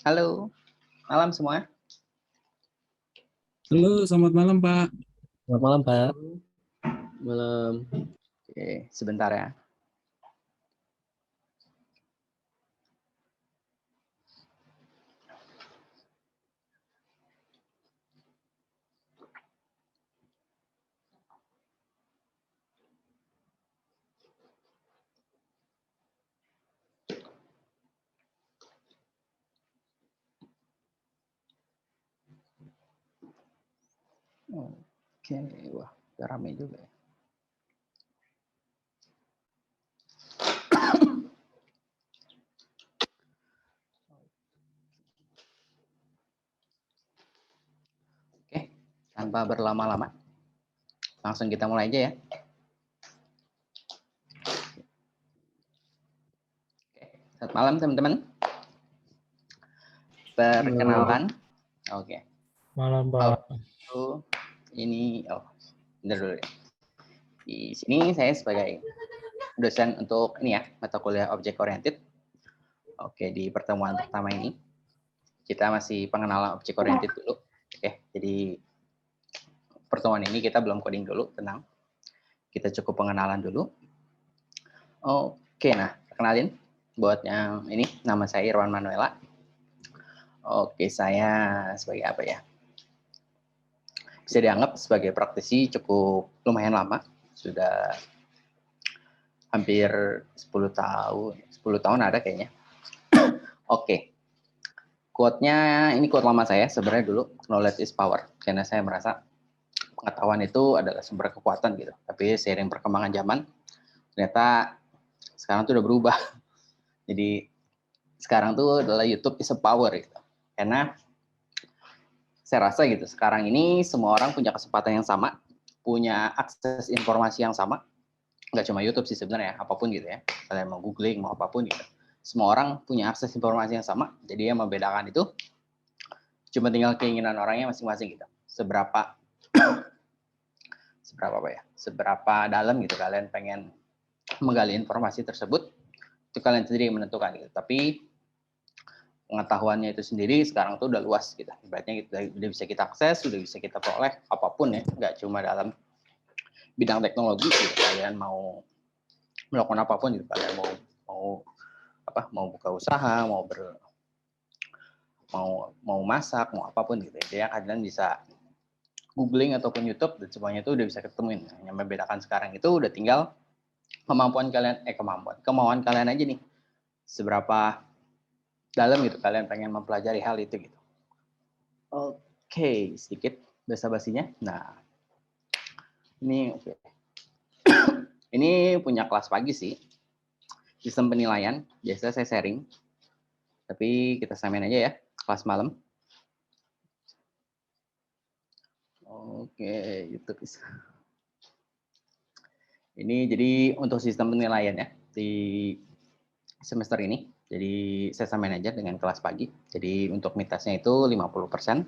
Halo, malam semua. Halo, selamat malam Pak. Selamat malam Pak. Malam. Oke, sebentar ya. Oke, wah, udah rame juga ya. Oke, tanpa berlama-lama, langsung kita mulai aja ya. Oke, selamat malam teman-teman. Perkenalkan, oke. Malam Pak. Ini, bentar dulu ya. Di sini saya sebagai dosen untuk ini ya, mata kuliah object oriented. Oke, di pertemuan pertama ini kita masih pengenalan object oriented dulu. Oke, jadi pertemuan ini kita belum coding dulu, tenang. Kita cukup pengenalan dulu. Oke, nah, perkenalin buat yang ini, nama saya Irwan Manuela. Oke, saya sebagai apa ya? Bisa dianggap sebagai praktisi cukup lumayan lama, sudah hampir 10 tahun, 10 tahun ada kayaknya. Oke, quote-nya ini quote lama saya sebenarnya dulu, knowledge is power, karena saya merasa pengetahuan itu adalah sumber kekuatan gitu. Tapi seiring perkembangan zaman, ternyata sekarang tuh udah berubah. Jadi sekarang tuh adalah YouTube is a power gitu. Karena saya rasa gitu, sekarang ini semua orang punya kesempatan yang sama, punya akses informasi yang sama. Nggak cuma YouTube sih sebenarnya, apapun gitu ya. Kalian mau googling, mau apapun gitu. Semua orang punya akses informasi yang sama, jadi yang membedakan itu cuma tinggal keinginan orangnya masing-masing gitu. Seberapa apa ya? Seberapa dalam gitu kalian pengen menggali informasi tersebut, itu kalian sendiri yang menentukan gitu. Tapi pengetahuannya itu sendiri sekarang tuh udah luas gitu. Ibaratnya udah bisa kita akses, udah bisa kita peroleh apapun ya, nggak cuma dalam bidang teknologi gitu. Kalian mau melakukan apapun gitu, kalian mau buka usaha, mau masak, mau apapun gitu. Jadi kalian bisa googling ataupun YouTube dan semuanya itu udah bisa ketemuin. Yang membedakan sekarang itu udah tinggal kemauan kalian aja nih. Seberapa dalam gitu kalian pengen mempelajari hal itu gitu. Oke, sedikit basa-basinya. Nah, ini oke. Ini punya kelas pagi sih. Sistem penilaian, biasa saya sharing. Tapi kita samain aja ya, kelas malam. Oke, YouTube. Ini jadi untuk sistem penilaian ya di semester ini. Jadi saya samain aja dengan kelas pagi. Jadi untuk mitasnya itu 50%,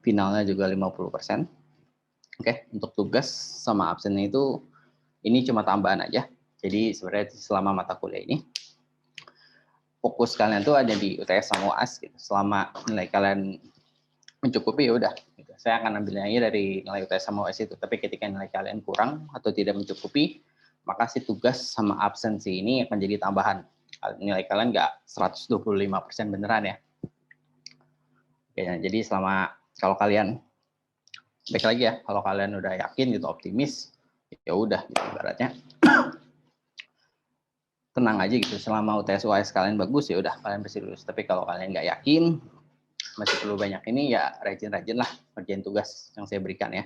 finalnya juga 50%. Oke, untuk tugas sama absennya itu ini cuma tambahan aja. Jadi sebenarnya selama mata kuliah ini fokus kalian tuh ada di UTS sama UAS gitu. Selama nilai kalian mencukupi ya udah. Gitu. Saya akan ambil nilainya dari nilai UTS sama UAS itu. Tapi ketika nilai kalian kurang atau tidak mencukupi, maka si tugas sama absensi ini akan jadi tambahan. Nilai kalian nggak 125% beneran ya. Oke, nah, jadi kalau kalian baik lagi ya, kalau kalian udah yakin gitu, optimis, ya udah gitu ibaratnya. Tenang aja gitu, selama UTS UAS kalian bagus ya udah kalian pasti lulus. Tapi kalau kalian nggak yakin, masih perlu banyak ini ya rajin-rajin lah kerjain tugas yang saya berikan ya.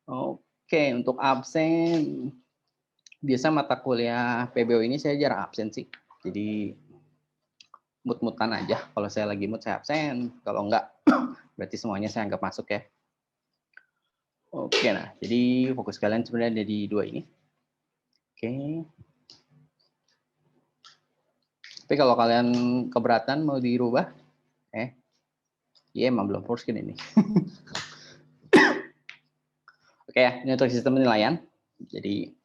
Oke, untuk absen, biasa mata kuliah PBO ini saya jarang absen sih. Jadi mood-moodan aja. Kalau saya lagi mood saya absen, kalau enggak berarti semuanya saya anggap masuk ya. Oke, nah jadi fokus kalian sebenarnya ada di dua ini. Oke. Tapi kalau kalian keberatan mau dirubah, iya emang belum foreskin ini. Oke ya, ini untuk sistem penilaian. Jadi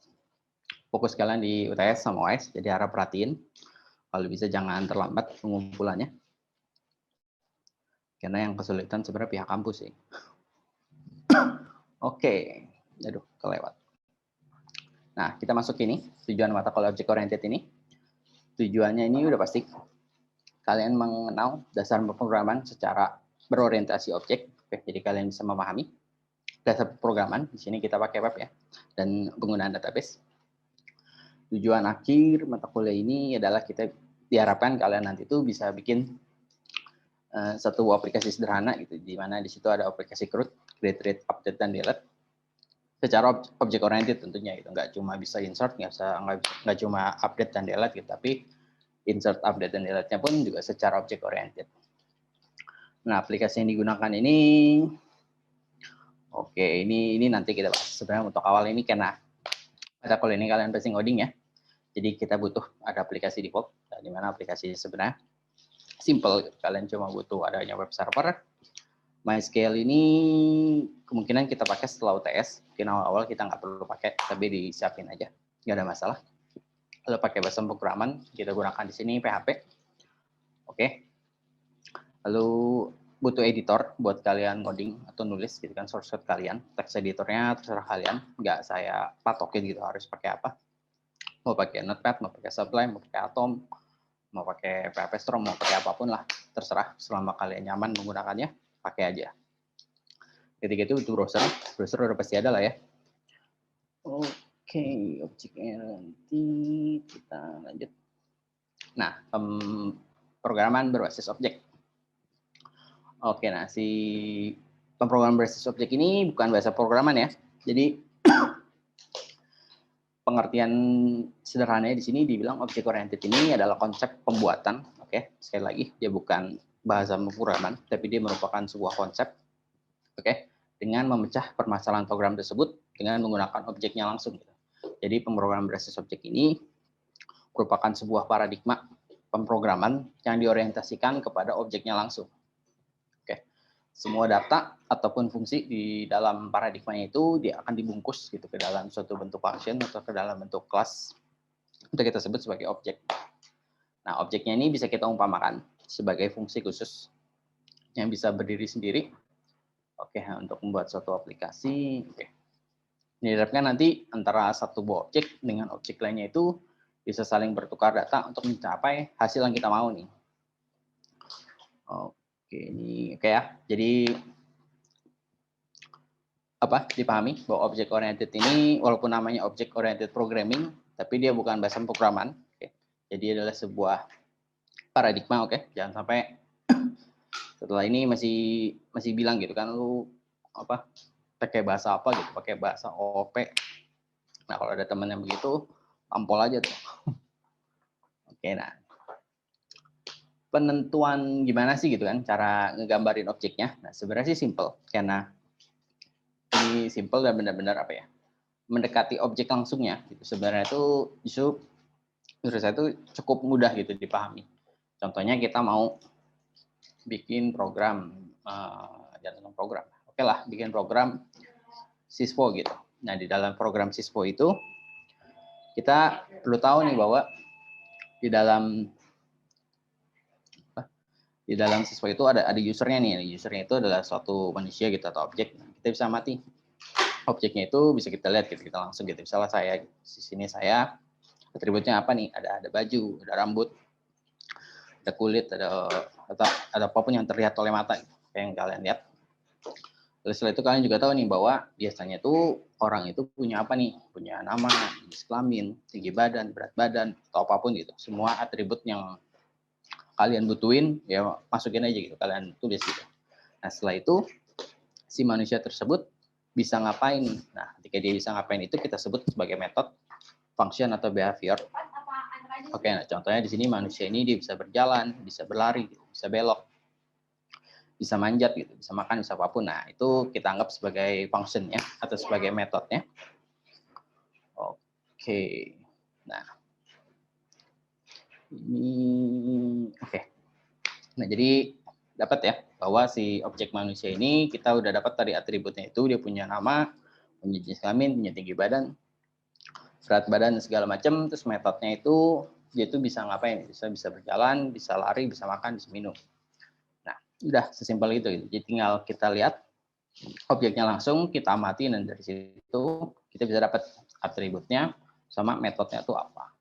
fokus kalian di UTS sama OS, jadi harap perhatiin. Kalau bisa jangan terlambat pengumpulannya. Karena yang kesulitan sebenarnya pihak kampus sih. Oke, aduh kelewat. Nah, kita masuk ini, tujuan mata kuliah object oriented ini. Tujuannya ini udah pasti kalian mengenal dasar pemrograman secara berorientasi objek. Oke, jadi kalian bisa memahami dasar pemrograman. Di sini kita pakai web ya, dan penggunaan database. Tujuan akhir mata kuliah ini adalah kita diharapkan kalian nanti itu bisa bikin satu aplikasi sederhana gitu, di mana di situ ada aplikasi CRUD, create, read, update, dan delete. Secara object oriented tentunya gitu, nggak cuma bisa insert, nggak cuma update dan delete gitu, tapi insert, update, dan delete-nya pun juga secara object oriented. Nah, aplikasi yang digunakan ini, oke, ini nanti kita bahas. Sebenarnya untuk awal ini karena pada kuliah ini kalian pasti ngoding ya, jadi kita butuh ada aplikasi default, di mana aplikasi sebenarnya simple, kalian cuma butuh adanya web server. MySQL ini kemungkinan kita pakai setelah UTS, mungkin awal-awal kita nggak perlu pakai, tapi disiapin aja, nggak ada masalah. Kalau pakai bahasa pemrograman, kita gunakan di sini PHP. Oke. Lalu butuh editor buat kalian coding atau nulis gitu kan, source code kalian. Text editornya terserah kalian, nggak saya patokin gitu harus pakai apa. Mau pakai Notepad, mau pakai Sublime, mau pakai Atom, mau pakai PHP Storm, mau pakai apapun lah, terserah. Selama kalian nyaman menggunakannya, pakai aja. Ketika itu browser udah pasti ada lah ya. Oke, objeknya nanti kita lanjut. Nah, pemrograman berbasis objek. Oke, nah si pemrograman berbasis objek ini bukan bahasa programan ya. Jadi pengertian sederhananya di sini dibilang object oriented ini adalah konsep pembuatan. Oke, sekali lagi dia bukan bahasa pemrograman, tapi dia merupakan sebuah konsep. Oke, dengan memecah permasalahan program tersebut dengan menggunakan objeknya langsung. Jadi pemrograman berbasis objek ini merupakan sebuah paradigma pemrograman yang diorientasikan kepada objeknya langsung. Oke, semua data ataupun fungsi di dalam paradigmanya itu dia akan dibungkus gitu ke dalam suatu bentuk function atau ke dalam bentuk kelas untuk kita sebut sebagai objek. Nah, objeknya ini bisa kita umpamakan sebagai fungsi khusus yang bisa berdiri sendiri. Oke, untuk membuat suatu aplikasi. Oke. Diharapkan nanti antara satu buah objek dengan objek lainnya itu bisa saling bertukar data untuk mencapai hasil yang kita mau nih. Oke, ini oke ya. Jadi apa dipahami bahwa object oriented ini walaupun namanya object oriented programming, tapi dia bukan bahasa pemrograman. Oke. Jadi adalah sebuah paradigma, oke. Jangan sampai setelah ini masih bilang gitu kan lu apa pakai bahasa apa gitu, pakai bahasa OP. Nah, kalau ada teman yang begitu, tampol aja tuh. Oke, nah. Penentuan gimana sih gitu kan cara ngegambarin objeknya? Nah, sebenarnya sih simple karena ini simple dan benar-benar apa ya? Mendekati objek langsungnya gitu. Sebenarnya itu justru menurut saya itu cukup mudah gitu dipahami. Contohnya kita mau bikin program jangan program. Oke lah, bikin program Syspo gitu. Nah, di dalam program Syspo itu kita perlu tahu nih bahwa di dalam Syspo itu ada usernya nih. Usernya itu adalah suatu manusia gitu atau objek. Nah, kita bisa amati objeknya itu bisa kita lihat gitu, kita langsung gitu. Misalnya saya di sini saya atributnya apa nih? Ada baju, ada rambut, ada kulit, ada apapun yang terlihat oleh mata gitu, yang kalian lihat. Lalu setelah itu kalian juga tahu nih bahwa biasanya tuh orang itu punya apa nih? Punya nama, jenis kelamin, tinggi badan, berat badan, atau apapun gitu. Semua atribut yang kalian butuhin ya masukin aja gitu, kalian tulis gitu. Nah, setelah itu si manusia tersebut bisa ngapain? Nah, ketika dia bisa ngapain itu kita sebut sebagai metode, function atau behavior. Oke, nah contohnya di sini manusia ini dia bisa berjalan, bisa berlari, bisa belok, bisa manjat gitu, bisa makan, bisa apapun. Nah, itu kita anggap sebagai function ya atau sebagai metodenya. Oke. Nah, ini oke. Nah, jadi dapat ya bahwa si objek manusia ini kita udah dapat tadi atributnya itu dia punya nama, punya jenis kelamin, punya tinggi badan, berat badan segala macam. Terus metodenya itu dia tuh bisa ngapain? Bisa berjalan, bisa lari, bisa makan, bisa minum. Nah, Udah sesimpel itu gitu. Jadi tinggal kita lihat objeknya langsung, kita amatin, dan dari situ kita bisa dapat atributnya sama metodenya itu apa.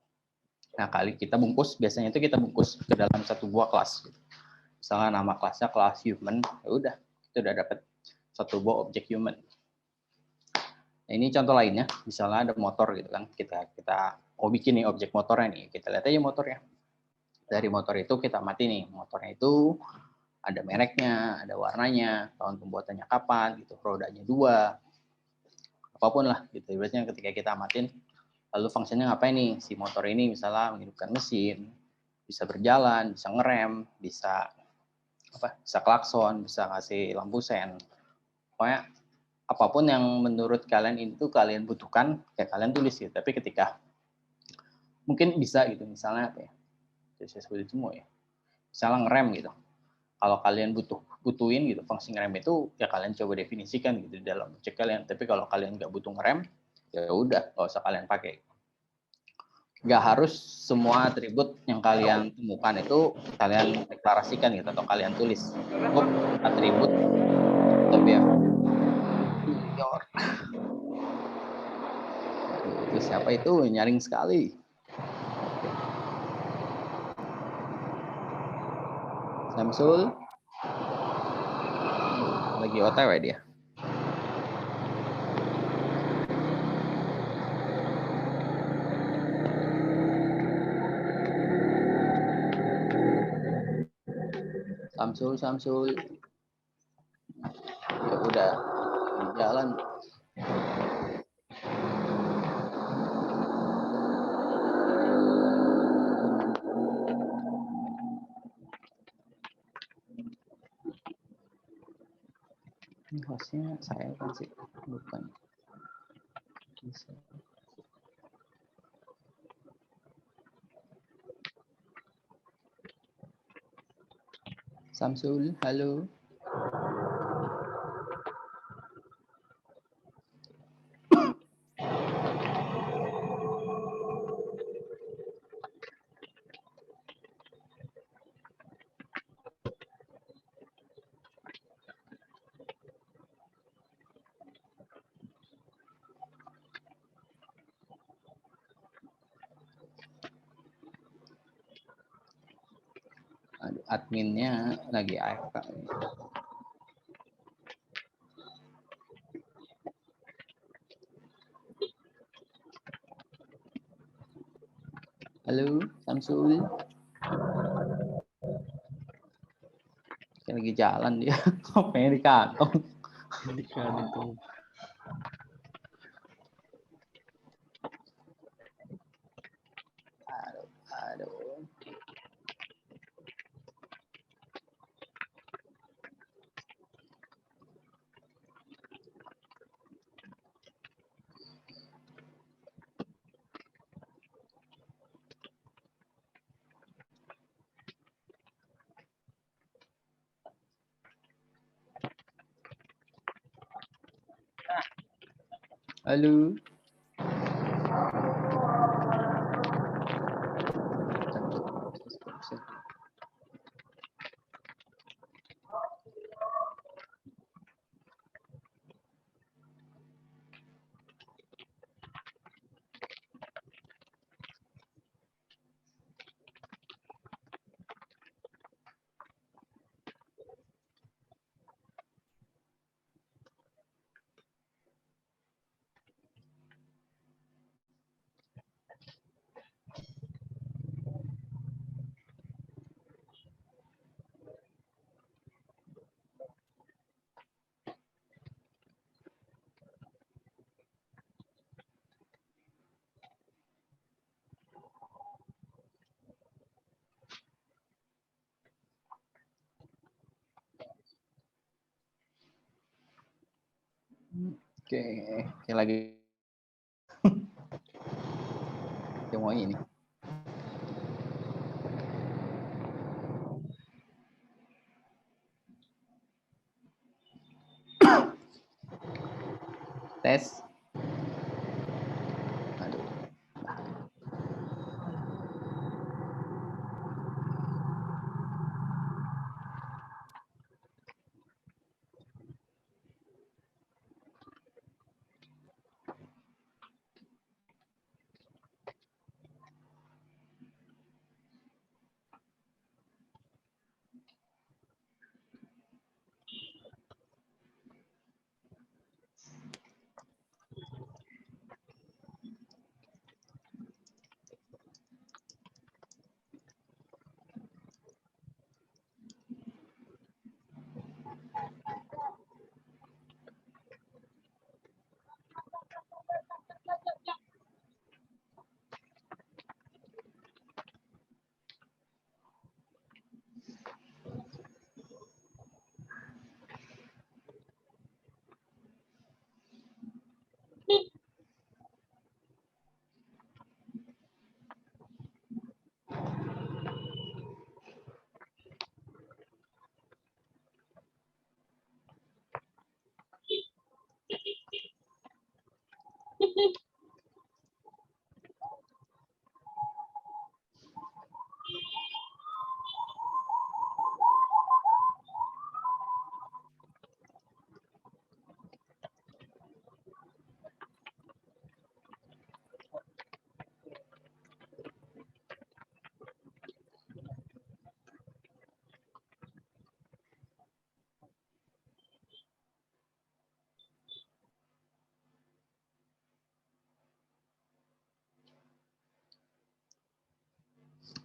Nah, kali kita bungkus, biasanya itu kita bungkus ke dalam satu buah kelas. Misalnya nama kelasnya kelas human, ya udah, kita udah dapat satu buah objek human. Nah, ini contoh lainnya, misalnya ada motor gitu kan, kita mau bikin nih objek motornya nih, kita lihat aja motornya. Dari motor itu kita amati nih, motornya itu ada mereknya, ada warnanya, tahun pembuatannya kapan, gitu, rodanya 2, apapun lah, gitu. Biasanya ketika kita amatin, lalu fungsinya ngapain nih, si motor ini misalnya menghidupkan mesin, bisa berjalan, bisa ngerem, bisa bisa klakson, bisa ngasih lampu sen. Pokoknya apapun yang menurut kalian itu kalian butuhkan, ya kalian tulis gitu. Tapi ketika mungkin bisa gitu, misalnya apa ya, saya sebut semua ya, misalnya ngerem gitu. Kalau kalian butuhin gitu fungsi ngerem itu, ya kalian coba definisikan gitu di dalam objek kalian. Tapi kalau kalian nggak butuh ngerem, ya udah nggak usah kalian pakai. Nggak harus semua atribut yang kalian temukan itu kalian deklarasikan gitu atau kalian tulis. Cukup atribut tapi ya itu siapa itu nyaring sekali. Samsul lagi OTW dia. Samsul ya udah di jalan. Ini hostnya saya kan sih, bukan. Bisa. Samsul, halo. Aduh, adminnya lagi AFK. Halo, Samsul. Saya lagi jalan dia. Kopenya di kantong. Di kantong. Aduh. Halo. Oke, lagi yang mau ini. Tes. Aduh.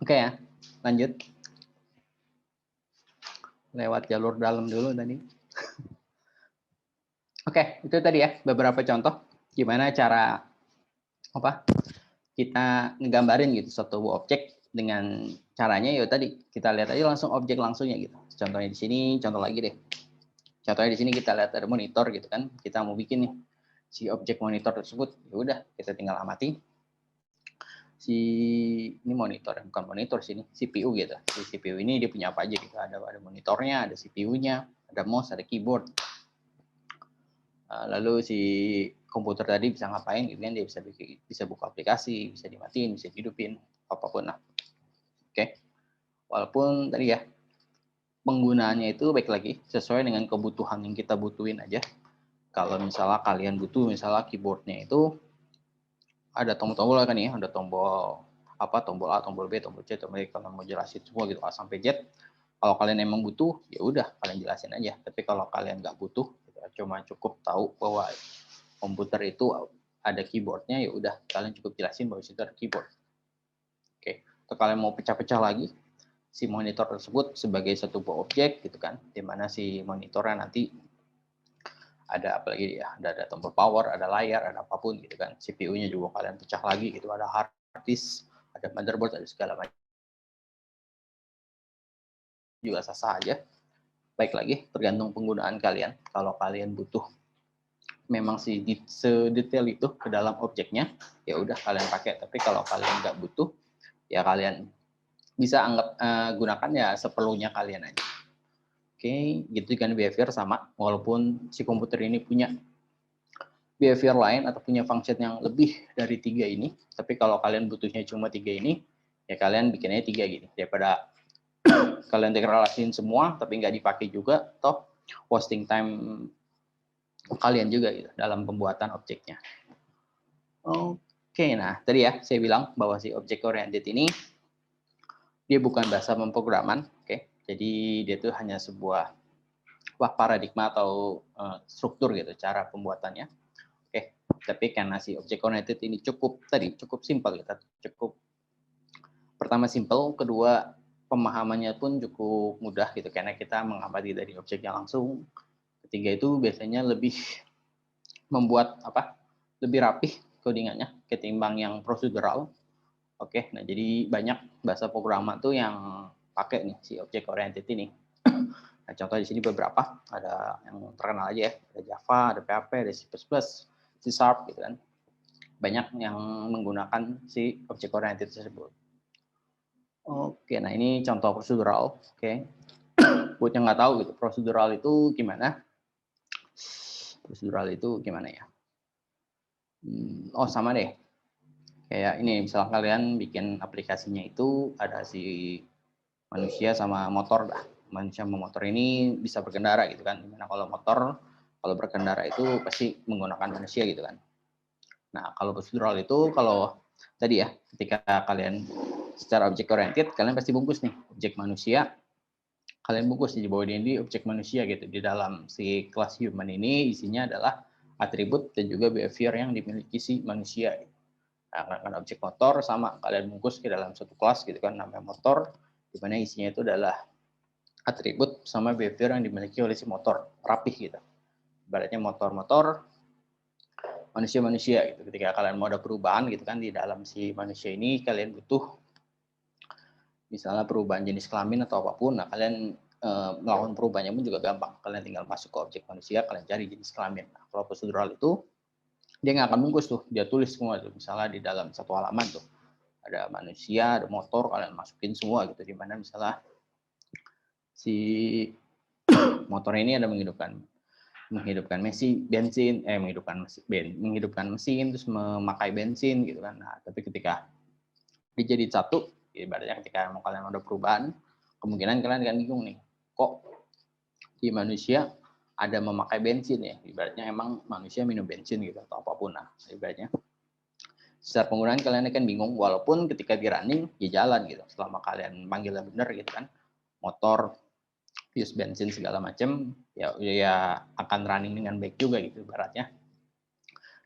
Oke ya, lanjut. Lewat jalur dalam dulu tadi. Oke, itu tadi ya beberapa contoh gimana cara kita ngegambarin gitu suatu objek dengan caranya ya tadi kita lihat aja langsung objek langsungnya gitu. Contohnya di sini, contoh lagi deh. Contohnya di sini kita lihat ada monitor gitu kan. Kita mau bikin nih si objek monitor tersebut. Ya udah, kita tinggal amati ini monitor, bukan monitor sini, CPU gitu. Si CPU ini dia punya apa aja gitu. Ada monitornya, ada CPU-nya, ada mouse, ada keyboard. Lalu si komputer tadi bisa ngapain gitu kan, dia bisa buka aplikasi, bisa dimatiin, bisa dihidupin, apapun lah. Oke. Walaupun tadi ya penggunaannya itu baik lagi sesuai dengan kebutuhan yang kita butuhin aja. Kalau misalnya kalian butuh misalnya keyboardnya itu ada tombol-tombol kan ya, ada tombol tombol A, tombol B, tombol C, tombol E, kalau mau jelasin semua gitu A sampai Z. Kalau kalian emang butuh, ya udah kalian jelasin aja. Tapi kalau kalian nggak butuh, cuma cukup tahu bahwa komputer itu ada keyboardnya, ya udah kalian cukup jelasin bahwa itu ada keyboard. Oke, kalau kalian mau pecah-pecah lagi si monitor tersebut sebagai satu buah objek gitu kan, di mana si monitornya nanti ada apalagi ya, ada tombol power, ada layar, ada apapun gitu kan. CPU-nya juga kalian pecah lagi gitu, ada hard disk, ada motherboard, ada segala macam. Juga sah-sah aja. Baik lagi, tergantung penggunaan kalian. Kalau kalian butuh memang sedetail itu ke dalam objeknya, ya udah kalian pakai. Tapi kalau kalian nggak butuh, ya kalian bisa gunakan ya seperlunya kalian aja. Oke, gitu kan behavior sama. Walaupun si komputer ini punya behavior lain atau punya function yang lebih dari 3 ini, tapi kalau kalian butuhnya cuma 3 ini, ya kalian bikinnya 3 gini. Daripada kalian deklarasiin semua, tapi nggak dipakai juga, toh wasting time kalian juga gitu dalam pembuatan objeknya. Oke, nah tadi ya saya bilang bahwa si object oriented ini dia bukan bahasa pemrograman, oke. Jadi dia itu hanya sebuah paradigma atau struktur gitu cara pembuatannya. Oke, tapi karena si object oriented ini cukup simpel gitu, cukup pertama simpel, kedua pemahamannya pun cukup mudah gitu karena kita mengamati dari objeknya langsung. Ketiga itu biasanya lebih membuat lebih rapih codingannya ketimbang yang prosedural. Oke, nah jadi banyak bahasa pemrograman tuh yang pakai nih si object oriented ini. Nah, contoh di sini beberapa, ada yang terkenal aja ya, ada Java, ada PHP, ada C++, C Sharp gitu kan. Banyak yang menggunakan si object oriented tersebut. Oke, nah ini contoh prosedural. Oke, buat yang nggak tahu gitu, prosedural itu gimana? Prosedural itu gimana ya? Oh sama deh. Kayak ini, misalnya kalian bikin aplikasinya itu ada si manusia sama motor dah. Manusia sama motor ini bisa berkendara gitu kan. Dimana kalau motor, kalau berkendara itu pasti menggunakan manusia gitu kan. Nah, kalau prosedural itu kalau tadi ya, ketika kalian secara object oriented, kalian pasti bungkus nih objek manusia. Kalian bungkus di bawah ini objek manusia gitu. Di dalam si kelas human ini isinya adalah atribut dan juga behavior yang dimiliki si manusia. Nah, kan objek motor sama kalian bungkus ke dalam satu kelas gitu kan, namanya motor, di mana isinya itu adalah atribut sama behavior yang dimiliki oleh si motor, rapih gitu. Ibaratnya motor-motor, manusia-manusia gitu. Ketika kalian mau ada perubahan gitu kan di dalam si manusia ini, kalian butuh misalnya perubahan jenis kelamin atau apapun, nah kalian melakukan perubahannya pun juga gampang. Kalian tinggal masuk ke objek manusia, kalian cari jenis kelamin. Nah, kalau prosedural itu dia nggak akan bungkus tuh, dia tulis semua tuh. Misalnya di dalam satu halaman tuh ada manusia, ada motor, kalian masukin semua gitu. Di mana misalnya si motor ini ada menghidupkan mesin, menghidupkan mesin, terus memakai bensin gitu kan. Nah, tapi ketika dijadiin satu, ibaratnya ketika mau kalian ada perubahan, kemungkinan kalian akan bingung nih, kok di manusia ada memakai bensin ya, ibaratnya emang manusia minum bensin gitu atau apapun. Nah, ibaratnya secara penggunaan kalian akan bingung, walaupun ketika di running ya jalan gitu, selama kalian panggilnya bener gitu kan, motor use bensin segala macam ya akan running dengan baik juga gitu ibaratnya,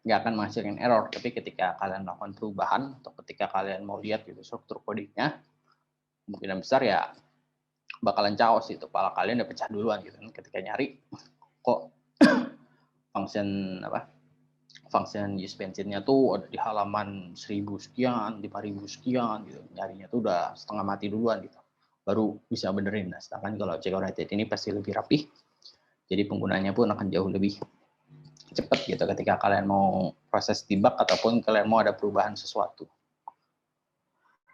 nggak akan menghasilkan error. Tapi ketika kalian melakukan perubahan atau ketika kalian mau lihat gitu struktur codingnya, kemungkinan besar ya bakalan chaos itu, kepala kalian udah pecah duluan gitu kan ketika nyari kok function use bensinnya tuh ada di halaman 1000 sekian, 5000 sekian gitu. Nyarinya tuh udah setengah mati duluan gitu. Baru bisa benerin. Nah, sedangkan kalau check oriented ini pasti lebih rapih. Jadi penggunanya pun akan jauh lebih cepat gitu ketika kalian mau proses debug ataupun kalian mau ada perubahan sesuatu.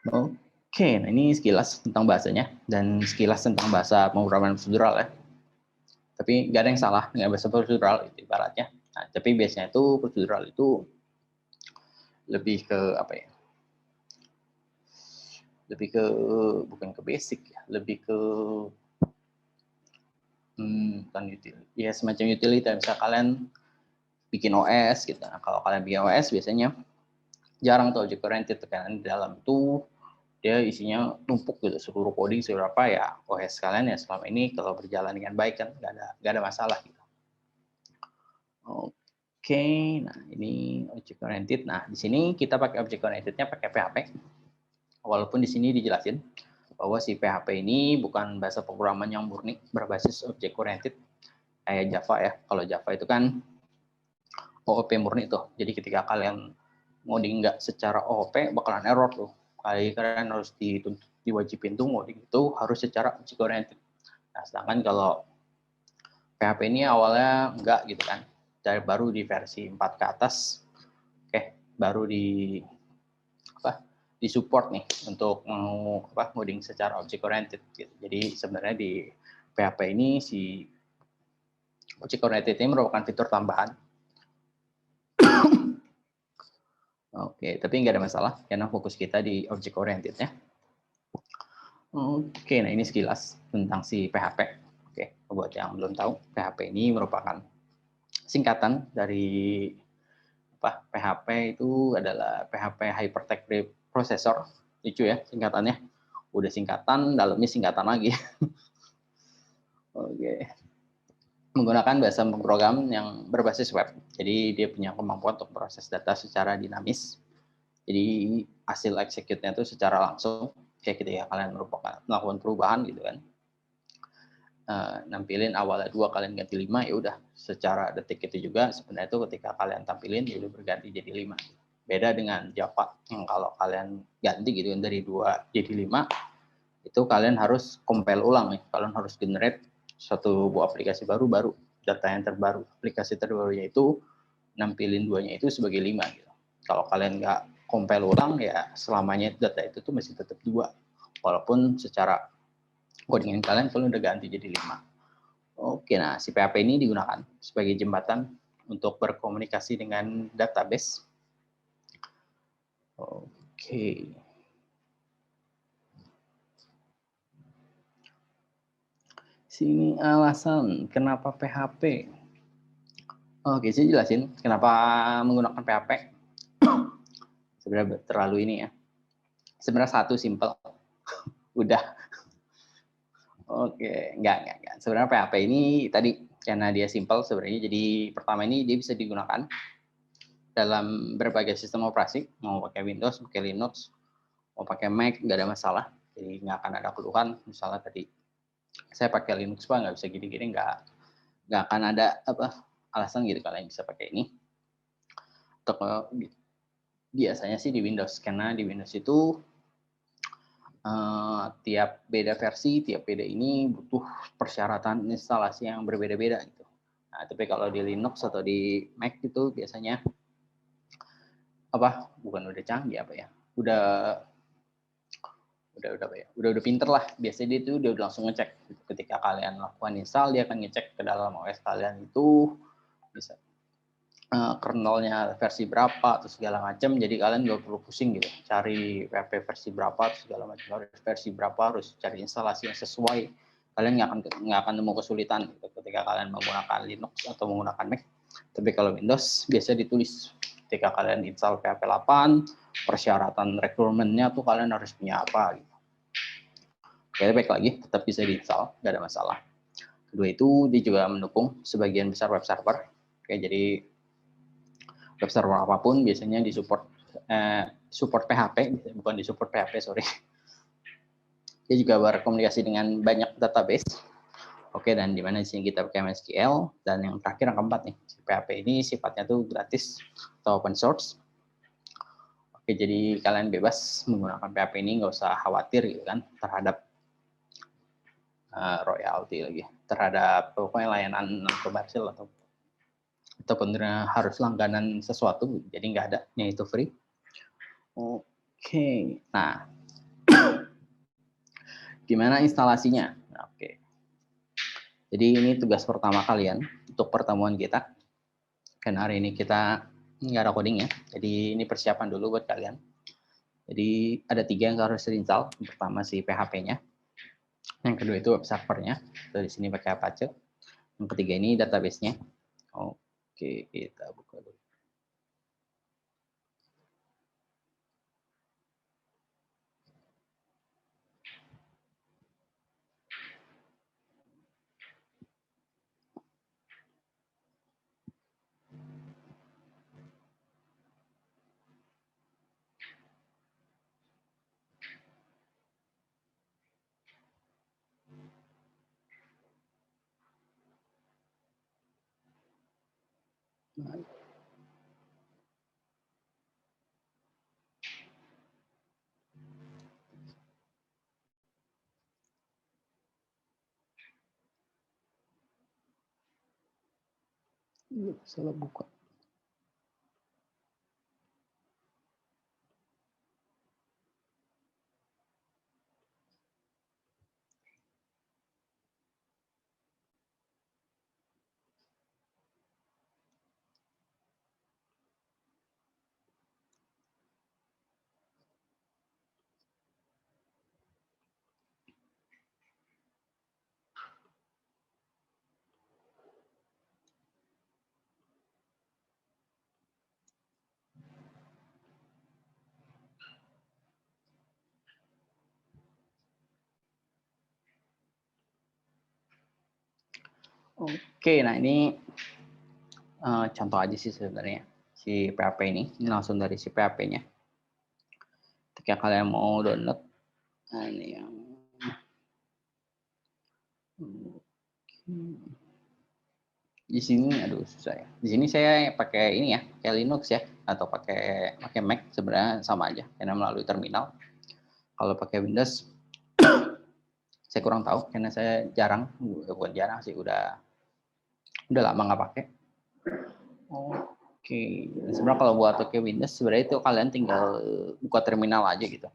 Oke, nah ini sekilas tentang bahasanya dan sekilas tentang bahasa pemrograman prosedural ya. Tapi nggak ada yang salah dengan bahasa prosedural itu ibaratnya. Nah, tapi biasanya itu prosedural itu lebih ke apa ya? Lebih ke bukan ke basic ya, lebih ke bukan utility. Ya semacam utility. Misalnya kalian bikin OS gitu. Nah, kalau kalian bikin OS biasanya jarang tuh object oriented kan di dalam itu dia isinya numpuk gitu seluruh coding seberapa ya OS kalian ya selama ini kalau berjalan dengan baik kan nggak ada masalah gitu. Oke, nah ini object oriented. Nah di sini kita pakai object orientednya pakai PHP. Walaupun di sini dijelasin bahwa si PHP ini bukan bahasa pemrograman yang murni berbasis object oriented kayak Java ya. Kalau Java itu kan OOP murni tuh. Jadi ketika kalian ngoding nggak secara OOP bakalan error tuh. Kalian harus diwajibin tuh ngoding itu harus secara object oriented. Nah, sedangkan kalau PHP ini awalnya enggak gitu kan. Dari baru di versi 4 ke atas. Baru di support nih untuk mau ngoding secara object oriented gitu. Jadi sebenarnya di PHP ini si object oriented ini merupakan fitur tambahan. Oke, tapi nggak ada masalah karena fokus kita di object oriented ya. Oke, nah ini sekilas tentang si PHP. Oke, buat yang belum tahu, PHP ini merupakan singkatan dari PHP itu adalah PHP Hypertext Preprocessor. Lucu ya singkatannya. Udah singkatan, dalamnya singkatan lagi. Oke. Menggunakan bahasa pemrogram yang berbasis web. Jadi dia punya kemampuan untuk proses data secara dinamis. Jadi hasil execute-nya itu secara langsung. Kayak gitu ya, kalian melakukan perubahan gitu kan. Nampilin awalnya 2 kalian ganti 5 ya udah secara detik itu juga sebenarnya itu ketika kalian tampilin ya udah berganti jadi 5. Beda dengan Java yang kalau kalian ganti gitu kan dari 2 jadi 5 itu kalian harus compile ulang nih. Kalian harus generate satu buah aplikasi baru data yang terbaru. Aplikasi terbarunya itu nampilin 2-nya itu sebagai 5 gitu. Kalau kalian nggak compile ulang ya selamanya data itu tuh masih tetap 2. Walaupun secara codingan kalian udah ganti jadi 5. Oke, nah si PHP ini digunakan sebagai jembatan untuk berkomunikasi dengan database. Oke. Sini alasan kenapa PHP. Oke, saya jelasin kenapa menggunakan PHP. Sebenarnya terlalu ini ya. Sebenarnya satu simple. Udah. Oke, enggak. Sebenarnya PHP ini tadi karena dia simple sebenarnya. Jadi pertama ini dia bisa digunakan dalam berbagai sistem operasi, mau pakai Windows, pakai Linux, mau pakai Mac, nggak ada masalah. Jadi nggak akan ada keluhan. Misalnya tadi saya pakai Linux Pak, nggak bisa gini-gini, nggak akan ada alasan gitu kalian bisa pakai ini. Untuk biasanya sih di Windows, karena di Windows itu tiap beda versi, tiap beda ini butuh persyaratan instalasi yang berbeda-beda gitu. Nah, tapi kalau di Linux atau di Mac itu biasanya bukan udah canggih udah pinter lah. Biasanya dia itu udah langsung ngecek ketika kalian lakukan install, dia akan ngecek ke dalam OS kalian itu bisa kernelnya versi berapa atau segala macam. Jadi kalian nggak perlu pusing gitu cari PHP versi berapa atau segala macam, harus versi berapa, harus cari instalasi yang sesuai. Kalian nggak akan nemu kesulitan gitu ketika kalian menggunakan Linux atau menggunakan Mac. Tapi kalau Windows biasa ditulis ketika kalian install PHP 8, persyaratan requirement-nya tuh kalian harus punya apa gitu. Oke, baik lagi, tetap bisa diinstal, nggak ada masalah. Kedua itu dia juga mendukung sebagian besar web server. Oke, jadi web server apapun biasanya support PHP, bukan di support PHP, sorry. Dia juga berkomunikasi dengan banyak database. Oke, dan di mana di sini kita pakai MySQL, dan yang terakhir yang keempat nih, PHP ini sifatnya tuh gratis atau open source. Oke, jadi kalian bebas menggunakan PHP ini, nggak usah khawatir gitu kan terhadap royalti lagi, terhadap pokoknya layanan komersil ataupun harus langganan sesuatu, jadi nggak ada, itu free. Oke, nah gimana instalasinya? Oke, jadi ini tugas pertama kalian untuk pertemuan kita. Karena hari ini kita nggak ada coding ya, jadi ini persiapan dulu buat kalian. Jadi ada 3 yang harus install. Yang pertama si PHP-nya, yang kedua itu web servernya, dari sini pakai Apache. Yang ketiga ini database-nya. Oke, kita buka dulu. Salah buka. Oke, nah ini contoh aja sih sebenarnya si PHP ini langsung dari si PHP-nya. Ketika kalian mau download, nah ini yang di sini, aduh susah ya. Di sini saya pakai ini ya, kayak Linux ya, atau pakai Mac, sebenarnya sama aja karena melalui terminal. Kalau pakai Windows, saya kurang tahu karena saya jarang, bukan jarang sih, udah lama nggak pakai. Oke, sebenarnya kalau buat pakai Windows sebenarnya itu kalian tinggal buka terminal aja gitu.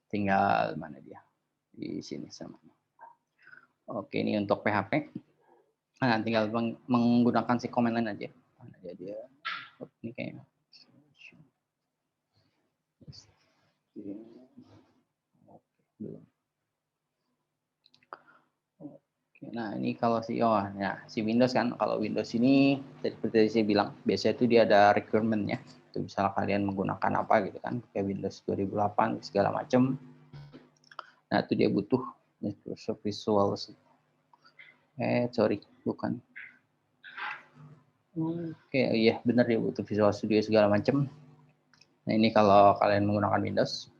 Tinggal mana dia? Di sini sama. Oke, ini untuk PHP. Nah, tinggal menggunakan si command line aja. Mana dia? Ini kayaknya. Nah, ini kalau si si Windows kan, kalau Windows ini seperti saya bilang, biasanya itu dia ada requirement-nya. Itu misalnya kalian menggunakan apa gitu kan, kayak Windows 2008 segala macam. Nah, itu dia butuh Visual. Sorry, bukan. Oke, iya benar dia butuh Visual Studio segala macam. Nah, ini kalau kalian menggunakan Windows.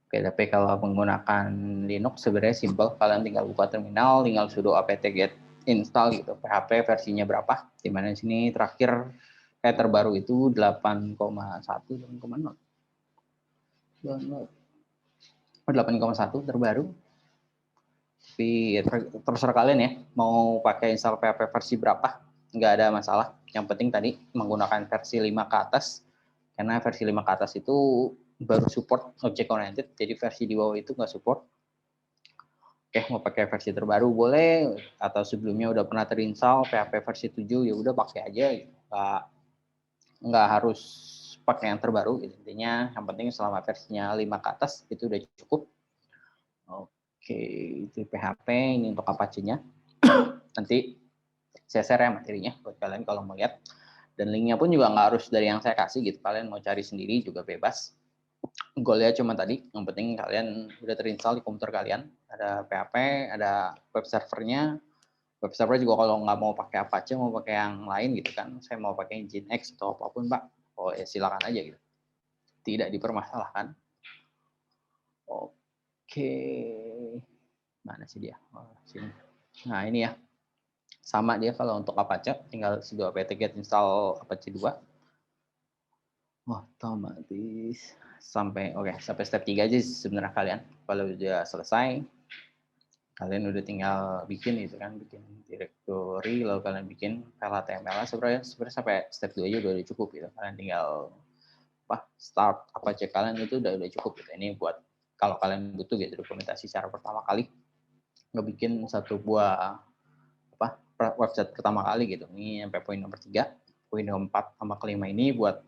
Oke, tapi kalau menggunakan Linux sebenarnya simple. Kalian tinggal buka terminal, tinggal sudo apt-get install gitu. PHP versinya berapa? Dimana di sini terakhir terbaru itu 8,1 8,0. 8,1 terbaru. Tapi terserah kalian ya, mau pakai install PHP versi berapa, nggak ada masalah. Yang penting tadi menggunakan versi 5 ke atas, karena versi 5 ke atas itu baru support object oriented, jadi versi di bawah itu nggak support. Oke, mau pakai versi terbaru boleh, atau sebelumnya udah pernah terinstall PHP versi 7, ya udah pakai aja gitu. Nggak harus pakai yang terbaru, intinya yang penting selama versinya 5 ke atas itu udah cukup. Oke, itu PHP, ini untuk Apache-nya. Nanti saya share ya materinya buat kalian kalau mau lihat. Dan linknya pun juga nggak harus dari yang saya kasih gitu. Kalian mau cari sendiri juga bebas. Goalnya cuma tadi, yang penting kalian udah terinstall di komputer kalian. Ada PHP, ada web servernya. Web server juga kalau nggak mau pakai Apache, mau pakai yang lain gitu kan. Saya mau pakai Nginx atau apapun, Pak. Oh ya silakan aja gitu. Tidak dipermasalahkan. Oke. Oke, mana sih dia? Oh, sini. Nah ini ya, sama dia kalau untuk Apache, tinggal sudo apt get install Apache 2. Otomatis sampai step 3 aja sebenarnya kalian. Kalau udah selesai, kalian udah tinggal bikin gitu kan, bikin directory, lalu kalian bikin file HTML. Sebenarnya sampai step 2 aja udah cukup gitu. Kalian tinggal start Apache kalian itu udah cukup gitu. Ini buat kalau kalian butuh gitu dokumentasi cara pertama kali ngebikin satu buah website pertama kali gitu. Ini sampai poin nomor 3, poin nomor 4 sama kelima ini buat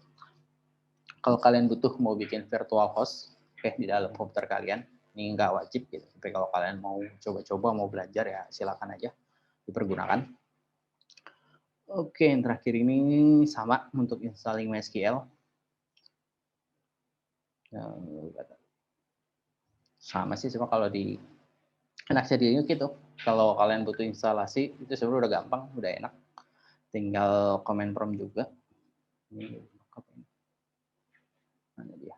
kalau kalian butuh mau bikin virtual host di dalam komputer kalian. Ini nggak wajib gitu. Tapi kalau kalian mau coba-coba, mau belajar ya silakan aja dipergunakan. Oke, yang terakhir ini sama untuk installing MySQL. Sama sih, cuma kalau di enaknya di Linux gitu. Kalau kalian butuh instalasi itu sebenarnya udah gampang, udah enak. Tinggal command prompt juga. Ini mana dia?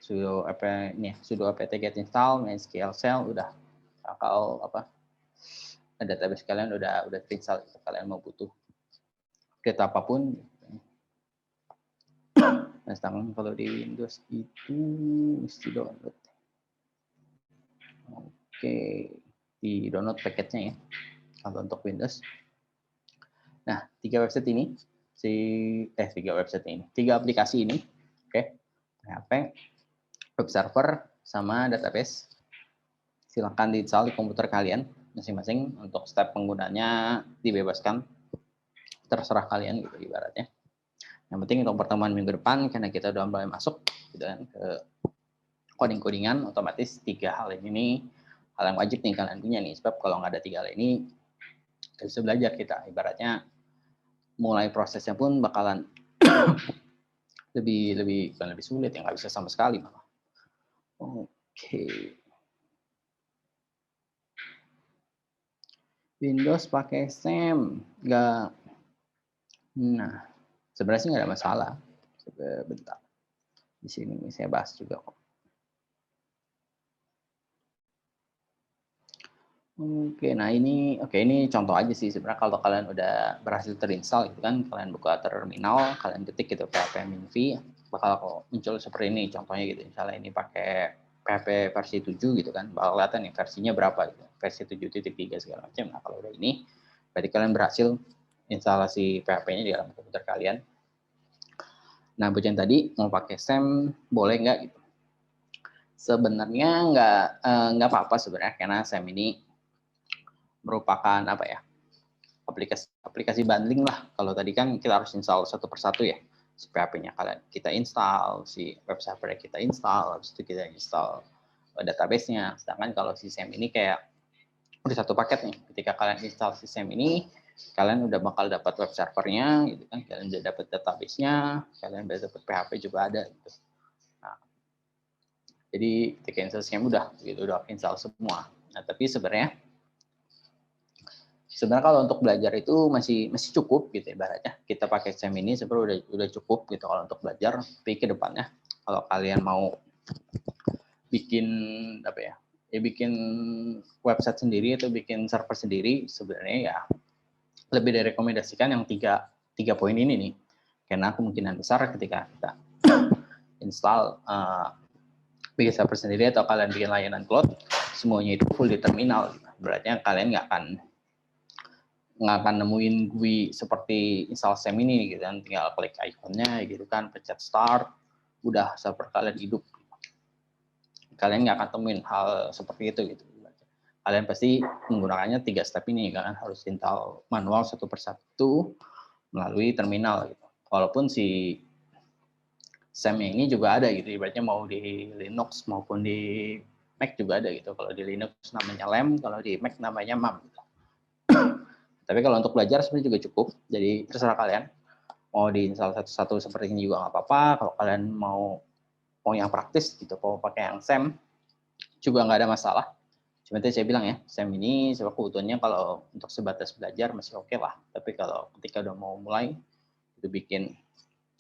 Sudo apt get install MySQL shell udah. Kalau database kalian udah terinstall, kalian mau butuh update apapun. Nah, sedangkan kalau di Windows itu mesti download. Oke, di download paketnya ya. Kalau untuk Windows. Nah, 3 aplikasi ini, PHP, web server, sama database. Silahkan diinstal di komputer kalian masing-masing. Untuk step penggunanya dibebaskan, terserah kalian gitu ibaratnya. Yang penting untuk pertemuan minggu depan, karena kita udah mulai masuk gitu kan, ke coding-codingan, otomatis 3 hal ini hal yang wajib nih kalian punya nih. Sebab kalau nggak ada 3 hal ini, nggak bisa belajar kita. Ibaratnya mulai prosesnya pun bakalan lebih sulit, ya nggak bisa sama sekali malah. Oke. Windows pakai SAM nggak? Nah, sebenarnya sih nggak ada masalah. Bentar, di sini saya bahas juga kok. Oke, nah ini contoh aja sih sebenarnya. Kalau kalian udah berhasil terinstall gitu kan, kalian buka terminal, kalian ketik gitu php minv, bakal kok muncul seperti ini contohnya gitu. Misalnya ini pakai PHP versi 7 gitu kan, bakal kelihatan nih versinya berapa gitu. Versi 7.3 segala macam. Nah, kalau udah ini berarti kalian berhasil instalasi PHP-nya di dalam komputer kalian. Nah, buat yang tadi mau pakai SAM boleh nggak gitu? Sebenarnya nggak apa-apa sebenarnya, karena SAM ini merupakan aplikasi bundling lah. Kalau tadi kan kita harus install satu persatu ya, si PHP-nya kita install, si web server kita install, habis itu kita install database-nya. Sedangkan kalau si SAM ini kayak udah satu paket nih. Ketika kalian install si SAM ini, kalian udah bakal dapat web servernya gitu kan, kalian udah dapat database-nya, kalian udah dapat PHP juga ada gitu. Nah, jadi ketika install SAM udah install semua. Nah, tapi sebenarnya kalau untuk belajar itu masih cukup gitu ibaratnya. Kita pakai SAM ini sebenarnya udah cukup gitu kalau untuk belajar. Tapi ke depannya kalau kalian mau bikin bikin website sendiri atau bikin server sendiri, sebenarnya ya lebih direkomendasikan yang tiga poin ini nih. Karena kemungkinan besar ketika kita install bikin server sendiri atau kalian bikin layanan cloud, semuanya itu full di terminal. Berarti kalian nggak akan nemuin GUI seperti install SAM ini gitu kan, tinggal klik ikonnya gitu kan, pencet start, udah server kalian hidup. Kalian nggak akan temuin hal seperti itu gitu. Kalian pasti menggunakannya 3 step ini, kalian harus install manual satu persatu melalui terminal gitu. Walaupun si SAM ini juga ada gitu, ibaratnya mau di Linux maupun di Mac juga ada gitu. Kalau di Linux namanya LAMP, kalau di Mac namanya MAM. Gitu. Tapi kalau untuk belajar sebenarnya juga cukup, jadi terserah kalian. Mau diinstal satu-satu seperti ini juga nggak apa-apa. Kalau kalian mau yang praktis gitu, mau pakai yang SAM juga nggak ada masalah. Cuma tadi saya bilang ya, SAM ini sebab kebutuhannya kalau untuk sebatas belajar masih oke lah. Tapi kalau ketika udah mau mulai, itu bikin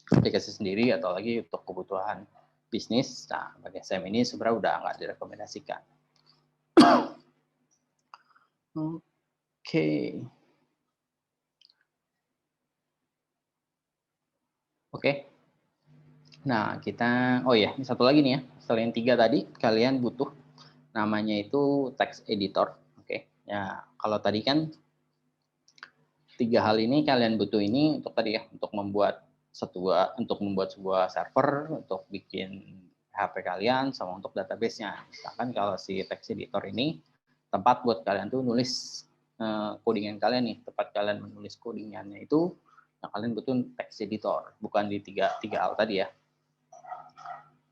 aplikasi sendiri atau lagi untuk kebutuhan bisnis, nah pakai SAM ini sebenarnya udah nggak direkomendasikan. Oke. Oke. Nah, oh ya, ini satu lagi nih ya. Selain 3 tadi, kalian butuh namanya itu text editor. Oke. Ya, kalau tadi kan 3 hal ini kalian butuh ini untuk tadi ya, untuk membuat sebuah server, untuk bikin HP kalian, sama untuk database-nya. Misalkan kalau si text editor ini tempat buat kalian tuh nulis codingan kalian nih, tempat kalian menulis codingannya itu, nah kalian butuh text editor, bukan di tiga hal tadi ya.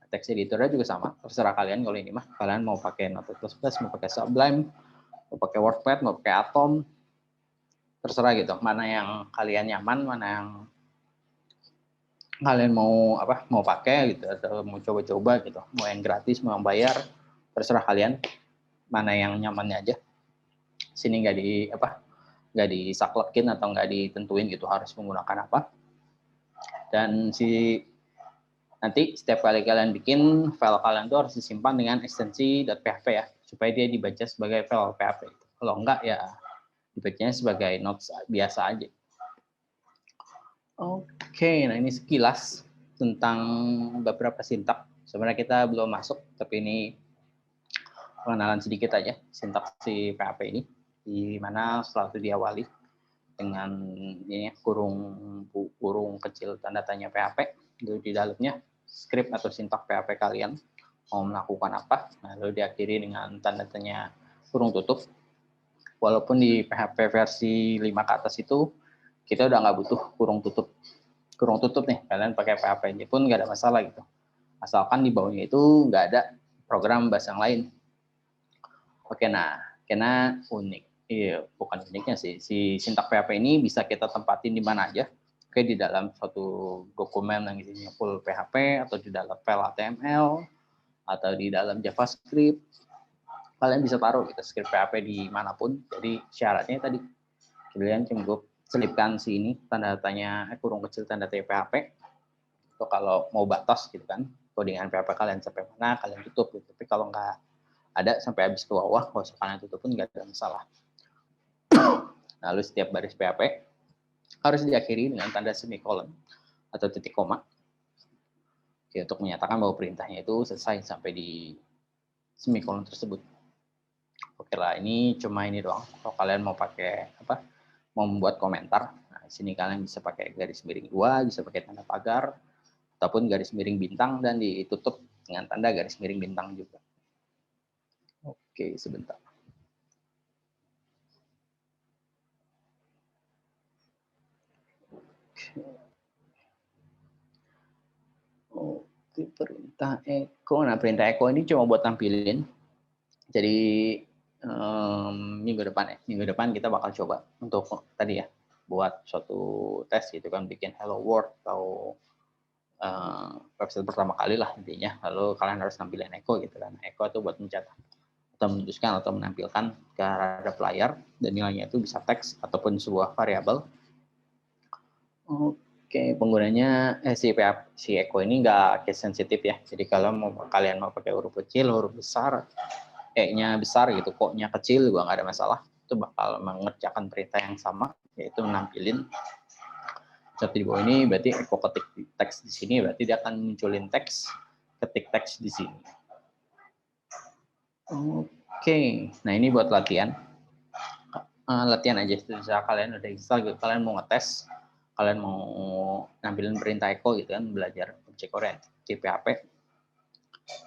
Text editornya juga sama, terserah kalian kalau ini mah. Kalian mau pakai Notepad++, mau pakai Sublime, mau pakai WordPad, mau pakai Atom, terserah gitu. Mana yang kalian nyaman, mana yang kalian mau pakai gitu, atau mau coba-coba gitu. Mau yang gratis, mau yang bayar, terserah kalian. Mana yang nyamannya aja. Sini nggak disaklekin atau nggak ditentuin gitu harus menggunakan apa. Dan nanti setiap kali kalian bikin, file kalian itu harus disimpan dengan ekstensi .php ya, supaya dia dibaca sebagai file PHP. Kalau enggak ya dibacanya sebagai notes biasa aja. Oke, nah ini sekilas tentang beberapa sintak. Sebenarnya kita belum masuk, tapi ini pengenalan sedikit aja sintak si PHP ini, di mana selalu diawali dengan ini kurung kecil tanda tanya PHP, lalu di dalamnya script atau sintak PHP kalian mau melakukan apa, lalu diakhiri dengan tanda tanya kurung tutup. Walaupun di PHP versi 5 ke atas itu kita udah nggak butuh kurung tutup nih, kalian pakai PHP ini pun nggak ada masalah gitu, asalkan di bawahnya itu nggak ada program bahasa yang lain. Oke, nah karena bukan uniknya sih, si sintak PHP ini bisa kita tempatin di mana aja. Oke, di dalam suatu dokumen yang isinya full PHP, atau di dalam file HTML, atau di dalam JavaScript, kalian bisa taruh gitu script PHP dimanapun. Jadi syaratnya tadi kalian cukup selipkan ini tanda tanya kurung kecil tanda tanya PHP. Itu kalau mau batas gitu kan, codingan PHP kalian sampai mana kalian tutup gitu. Tapi kalau nggak ada sampai habis ke bawah, kalau kalian tutup pun nggak ada masalah. Lalu setiap baris PHP harus diakhiri dengan tanda semikolon atau titik koma. Oke, untuk menyatakan bahwa perintahnya itu selesai sampai di semikolon tersebut. Oke lah, ini cuma ini doang. Kalau kalian mau pakai mau membuat komentar, nah di sini kalian bisa pakai garis miring 2, bisa pakai tanda pagar, ataupun garis miring bintang dan ditutup dengan tanda garis miring bintang juga. Oke, sebentar. Oke, perintah echo. Nah, perintah echo ini cuma buat tampilin. Jadi minggu depan kita bakal coba untuk tadi ya, buat suatu tes gitu kan, bikin hello world atau website pertama kali lah intinya. Lalu kalian harus nampilin echo gitu kan. Echo itu buat mencatat atau menuliskan atau menampilkan ke hadap layar, dan nilainya itu bisa teks ataupun sebuah variabel. Oke, penggunanya si echo ini nggak case sensitif ya. Jadi kalau kalian mau pakai huruf kecil, huruf besar, E-nya besar gitu, kok-nya kecil juga nggak ada masalah. Itu bakal mengerjakan perintah yang sama, yaitu menampilin. Seperti di bawah ini berarti echo ketik teks di sini, berarti dia akan munculin teks, ketik teks di sini. Oke, nah ini buat latihan. Latihan aja, misalnya kalian udah install gitu, kalian mau ngetes, kalian mau nampilin perintah echo gitu kan, belajar objek oriented PHP,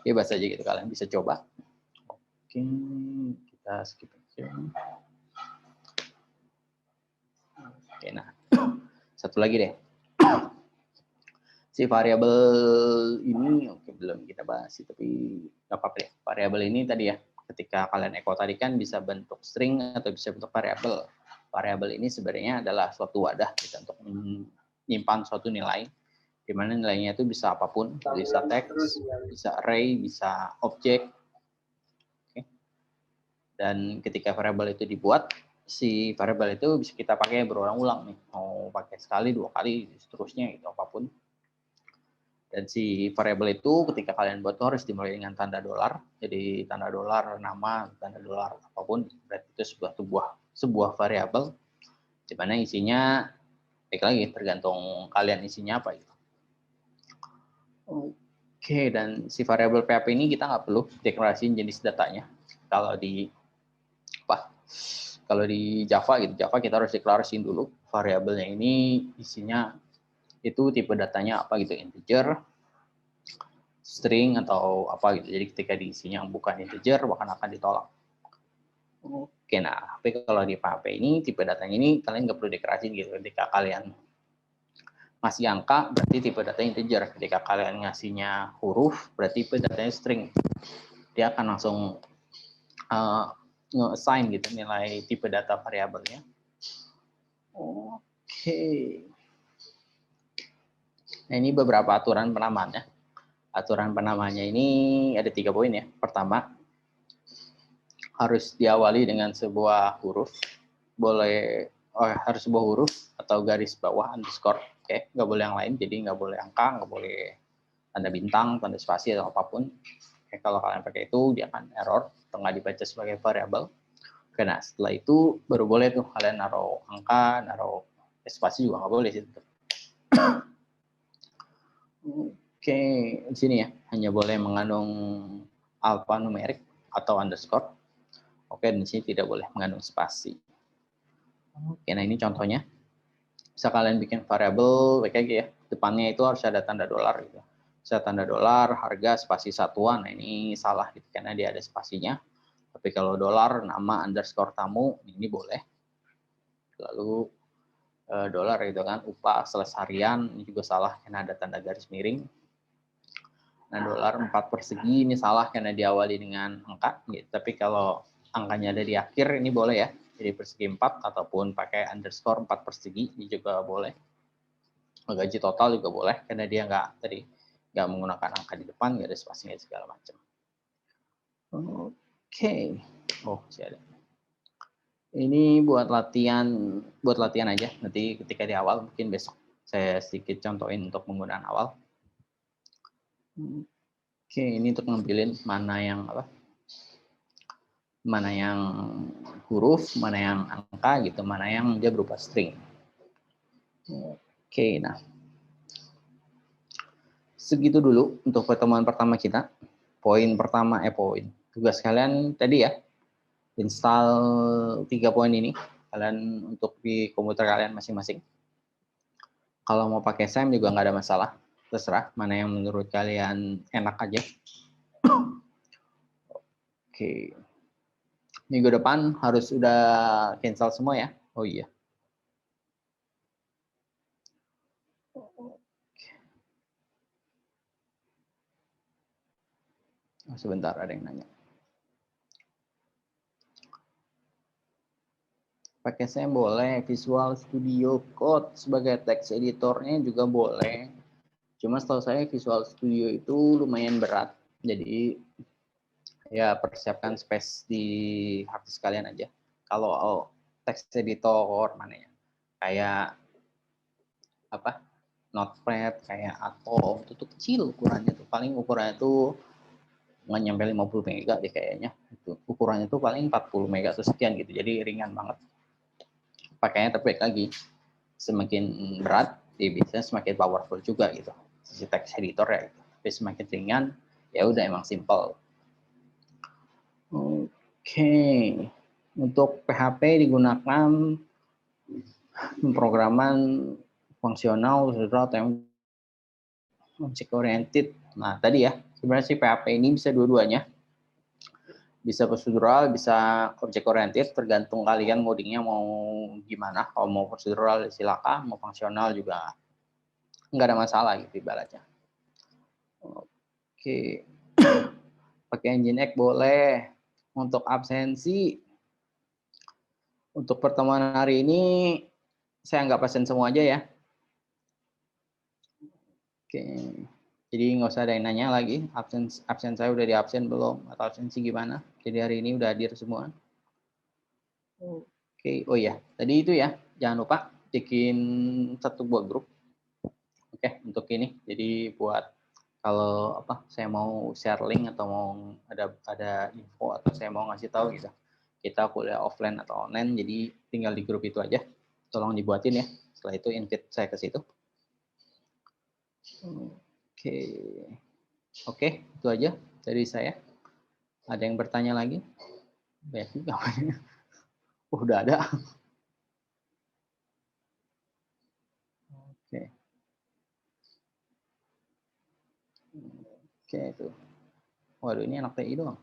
bebas aja gitu, kalian bisa coba. Oke, kita skip aja. Oke, nah satu lagi deh, si variabel ini belum kita bahas sih, tapi nggak apa-apa ya. Variabel ini tadi ya, ketika kalian echo tadi kan bisa bentuk string atau bisa bentuk variabel. Variabel ini sebenarnya adalah suatu wadah gitu, untuk menyimpan suatu nilai, di mana nilainya itu bisa apapun, bisa teks, bisa array, bisa objek. Oke. Dan ketika variabel itu dibuat, si variabel itu bisa kita pakai berulang-ulang nih, mau pakai sekali, 2 kali, seterusnya gitu, apapun. Dan si variabel itu ketika kalian buat tuh harus dimulai dengan tanda dolar. Jadi tanda dolar nama, tanda dolar apapun, berarti itu sebuah variabel di mana isinya baik lagi tergantung kalian isinya apa gitu. Oke, dan si variabel PHP ini kita nggak perlu deklarasiin jenis datanya. Kalau di Java gitu, Java kita harus deklarasiin dulu variabelnya ini isinya itu tipe datanya apa gitu, integer, string atau apa gitu. Jadi ketika diisinya bukan integer bahkan akan ditolak. Oke, nah tapi kalau di PHP ini tipe datanya ini kalian nggak perlu deklarasiin gitu. Ketika kalian ngasih angka berarti tipe datanya integer. Ketika kalian ngasihnya huruf berarti tipe datanya string. Dia akan langsung nge-assign gitu nilai tipe data variabelnya. Oke. Nah, ini beberapa aturan penamaannya. Aturan penamanya ini ada 3 poin ya. Pertama, harus diawali dengan sebuah huruf. Harus sebuah huruf atau garis bawah underscore. Oke, nggak boleh yang lain. Jadi nggak boleh angka, nggak boleh tanda bintang, tanda spasi atau apapun. Oke, kalau kalian pakai itu dia akan error, atau nggak dibaca sebagai variabel. Oke, nah setelah itu baru boleh tuh kalian naruh angka, naruh spasi juga nggak boleh sih. Oke, di sini ya hanya boleh mengandung alfanumerik atau underscore. Oke, di sini tidak boleh mengandung spasi. Oke, nah ini contohnya. Bisa kalian bikin variabel kayak ya. Depannya itu harus ada tanda dolar gitu. Bisa tanda dolar, harga, spasi satuan. Nah, ini salah gitu karena dia ada spasinya. Tapi kalau dolar, nama, underscore tamu, ini boleh. Lalu dolar gitu kan, upah / harian, ini juga salah karena ada tanda garis miring. Nah, dolar 4 persegi ini salah karena diawali dengan angka. Gitu. Tapi kalau angkanya ada di akhir, ini boleh ya. Jadi persegi 4 ataupun pakai underscore 4 persegi, ini juga boleh. Gaji total juga boleh karena dia nggak menggunakan angka di depan, nggak ada spasinya segala macam. Oke. Oh, masih ada. Ini buat latihan aja. Nanti ketika di awal, mungkin besok saya sedikit contohin untuk penggunaan awal. Oke, ini untuk ngambilin mana yang huruf, mana yang angka gitu, mana yang dia berupa string. Oke, nah segitu dulu untuk pertemuan pertama kita. Tugas kalian tadi ya, install 3 poin ini kalian untuk di komputer kalian masing-masing. Kalau mau pakai SAM juga nggak ada masalah, terserah mana yang menurut kalian enak aja. Oke, minggu depan harus udah cancel semua ya. Oh iya. Oh, sebentar ada yang nanya. Pakai SAM boleh, Visual Studio Code sebagai text editornya juga boleh. Cuma setahu saya Visual Studio itu lumayan berat. Jadi ya persiapkan space di hard disk kalian aja. Kalau text editor mana ya? Kayak Notepad, kayak Atom, itu tuh kecil ukurannya tuh. Paling ukurannya tuh nggak nyampe 50 mega deh kayaknya. Itu ukurannya tuh paling 40 mega atau sekian gitu. Jadi ringan banget. Pakainya tapi lagi semakin berat, dia biasanya semakin powerful juga gitu. Si text editor ya. Gitu. Tapi semakin ringan, ya udah emang simple. Oke, untuk PHP digunakan pemrograman fungsional atau object oriented. Nah tadi ya sebenarnya si PHP ini bisa dua-duanya, bisa prosedural, bisa object oriented, tergantung kalian codingnya mau gimana. Kalau mau prosedural silakan, mau fungsional juga nggak ada masalah gitu ibaratnya. Oke, pakai Nginx boleh. Untuk absensi, untuk pertemuan hari ini saya nggak absen semua aja ya. Oke, jadi nggak usah ada yang nanya lagi, absen saya udah di absen belum, atau absensi gimana. Jadi hari ini udah hadir semua. Oke, oh ya, tadi itu ya, jangan lupa bikin 1 buah grup. Oke, untuk ini, jadi buat kalau apa saya mau share link atau mau ada info atau saya mau ngasih tahu gitu kita kuliah offline atau online, jadi tinggal di grup itu aja, tolong dibuatin ya, setelah itu invite saya ke situ. Oke, oke, itu aja dari saya. Ada yang bertanya lagi? Banyak juga. Udah ada. Oke. Oke, itu. Waduh, ini anak TI doang.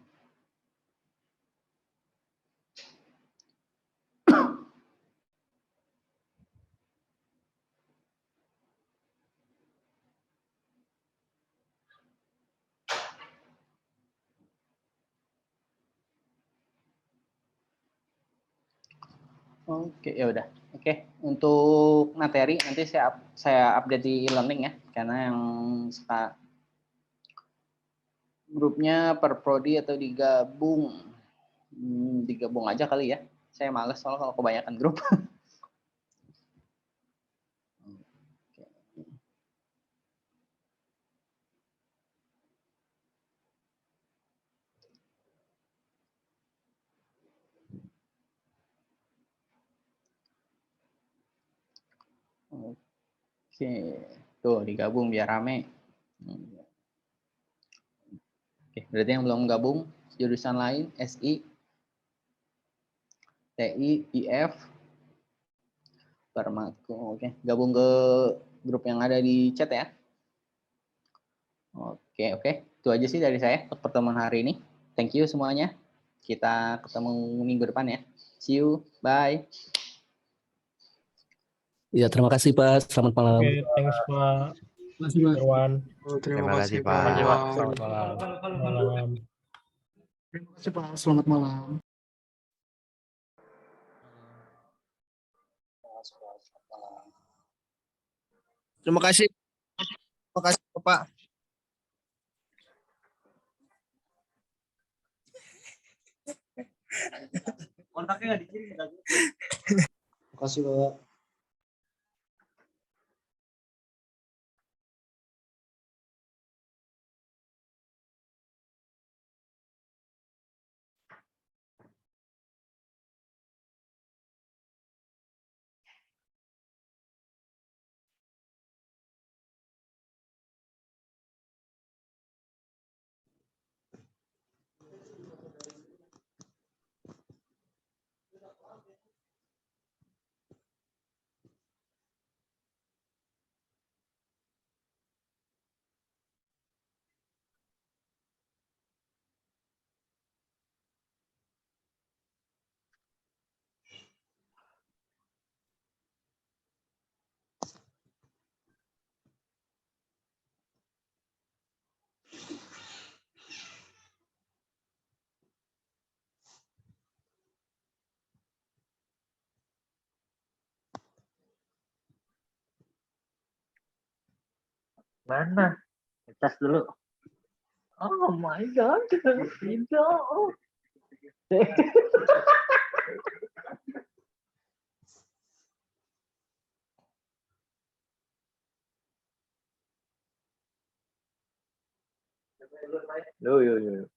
Oke, ya udah. Oke, untuk materi nanti saya update di e-learning ya, karena yang grupnya per prodi atau digabung. Digabung aja kali ya. Saya males soal kalau kebanyakan grup. Oke, tuh digabung biar rame. Oke, berarti yang belum gabung jurusan lain, SI, TI, IF, Permatku. Oke, gabung ke grup yang ada di chat ya. Oke. Itu aja sih dari saya untuk pertemuan hari ini. Thank you semuanya. Kita ketemu minggu depan ya. See you. Bye. Ya, terima kasih Pak. Selamat malam. Oke, thanks Pak Terima kasih, Pak. Irwan. Terima kasih, Pak. Selamat malam. Malam. Terima kasih, Pak. Selamat malam. Terima kasih. Terima kasih, Pak. Kontaknya nggak dikirim. Terima kasih, Pak. Mana? Tes dulu. Oh my god, tidak. Yo.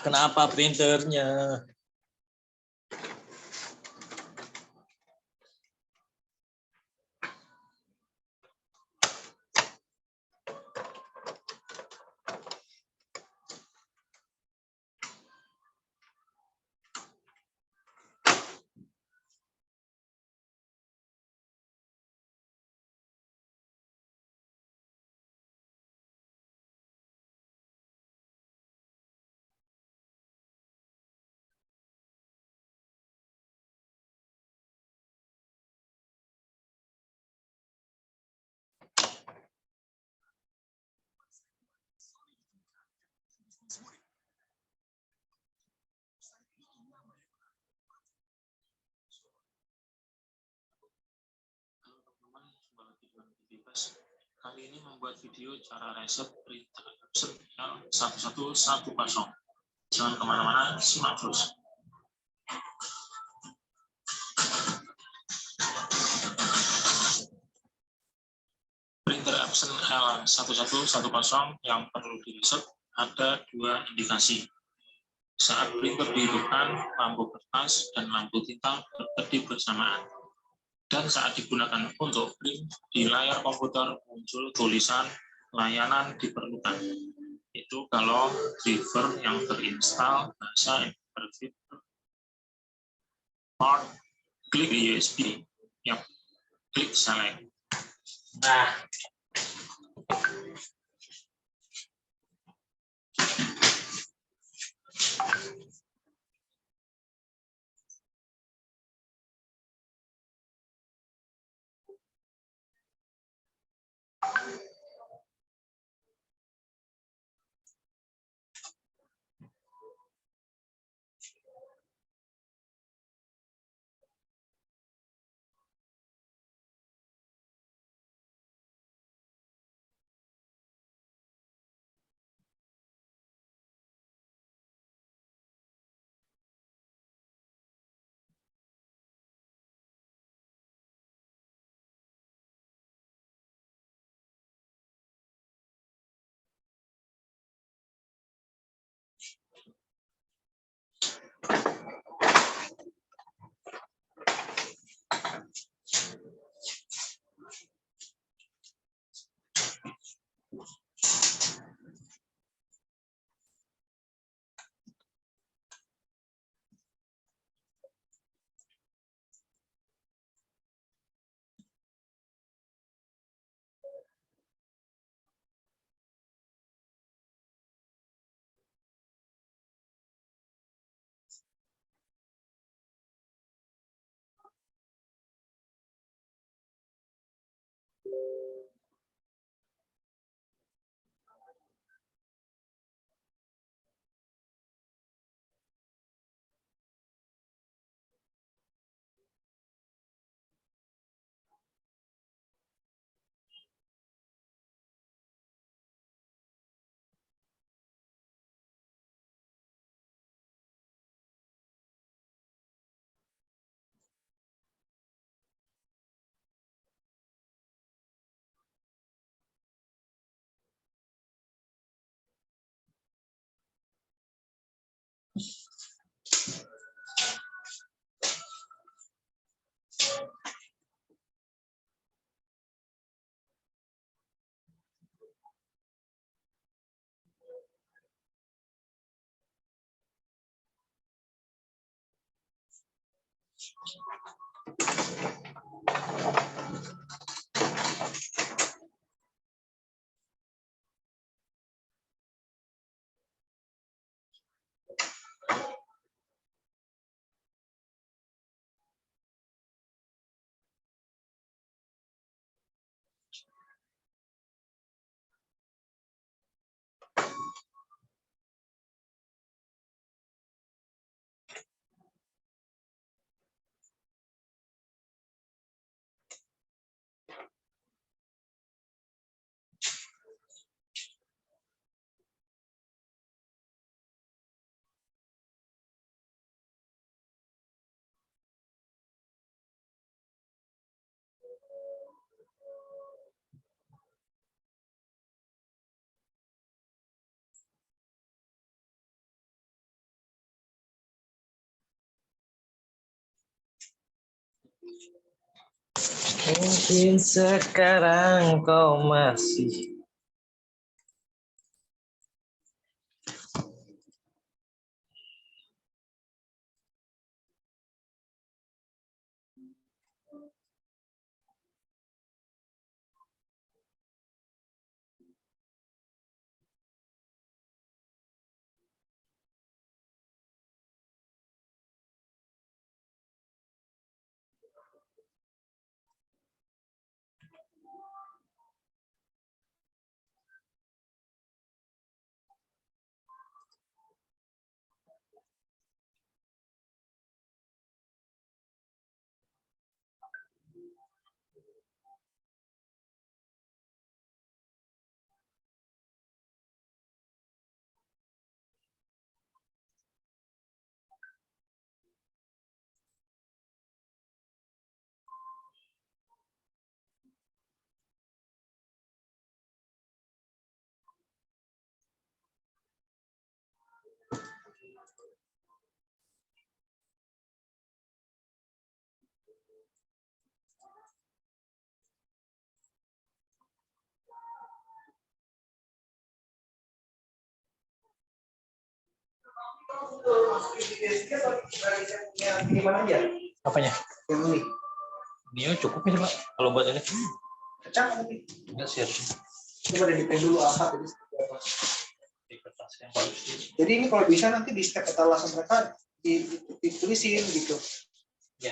Kenapa printernya? Kali ini membuat video cara reset printer Epson L1110. Jangan kemana-mana, simak terus. Printer Epson L1110 yang perlu direset ada dua indikasi. Saat printer dihidupkan, lampu kertas dan lampu tinta berkedip bersamaan. Dan saat digunakan untuk print, di layar komputer muncul tulisan layanan diperlukan. Itu kalau driver yang terinstall bahasa interpreter. Klik USB. Yap, klik select. Mungkin sekarang kau masih apanya? Yang ini. Ini cukup ini Pak. Kalau buat ini. Kecang nanti. Enggak sih. Coba deh dipen dulu apa jadi seperti apa. Di kertas yang bagus. Jadi ini kalau bisa nanti di step etalase mereka ditulisin gitu. Ya.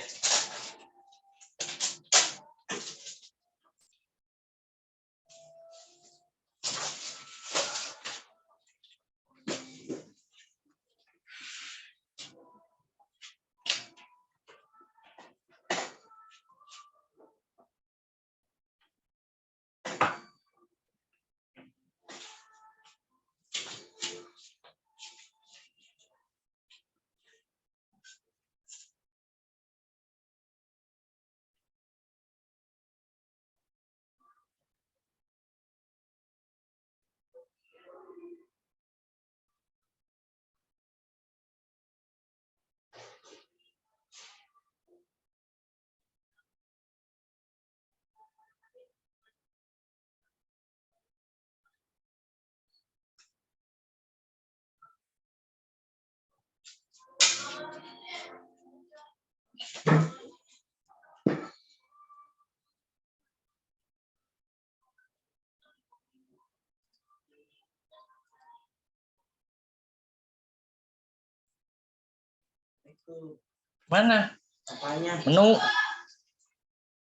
Mana? Apanya? Menu.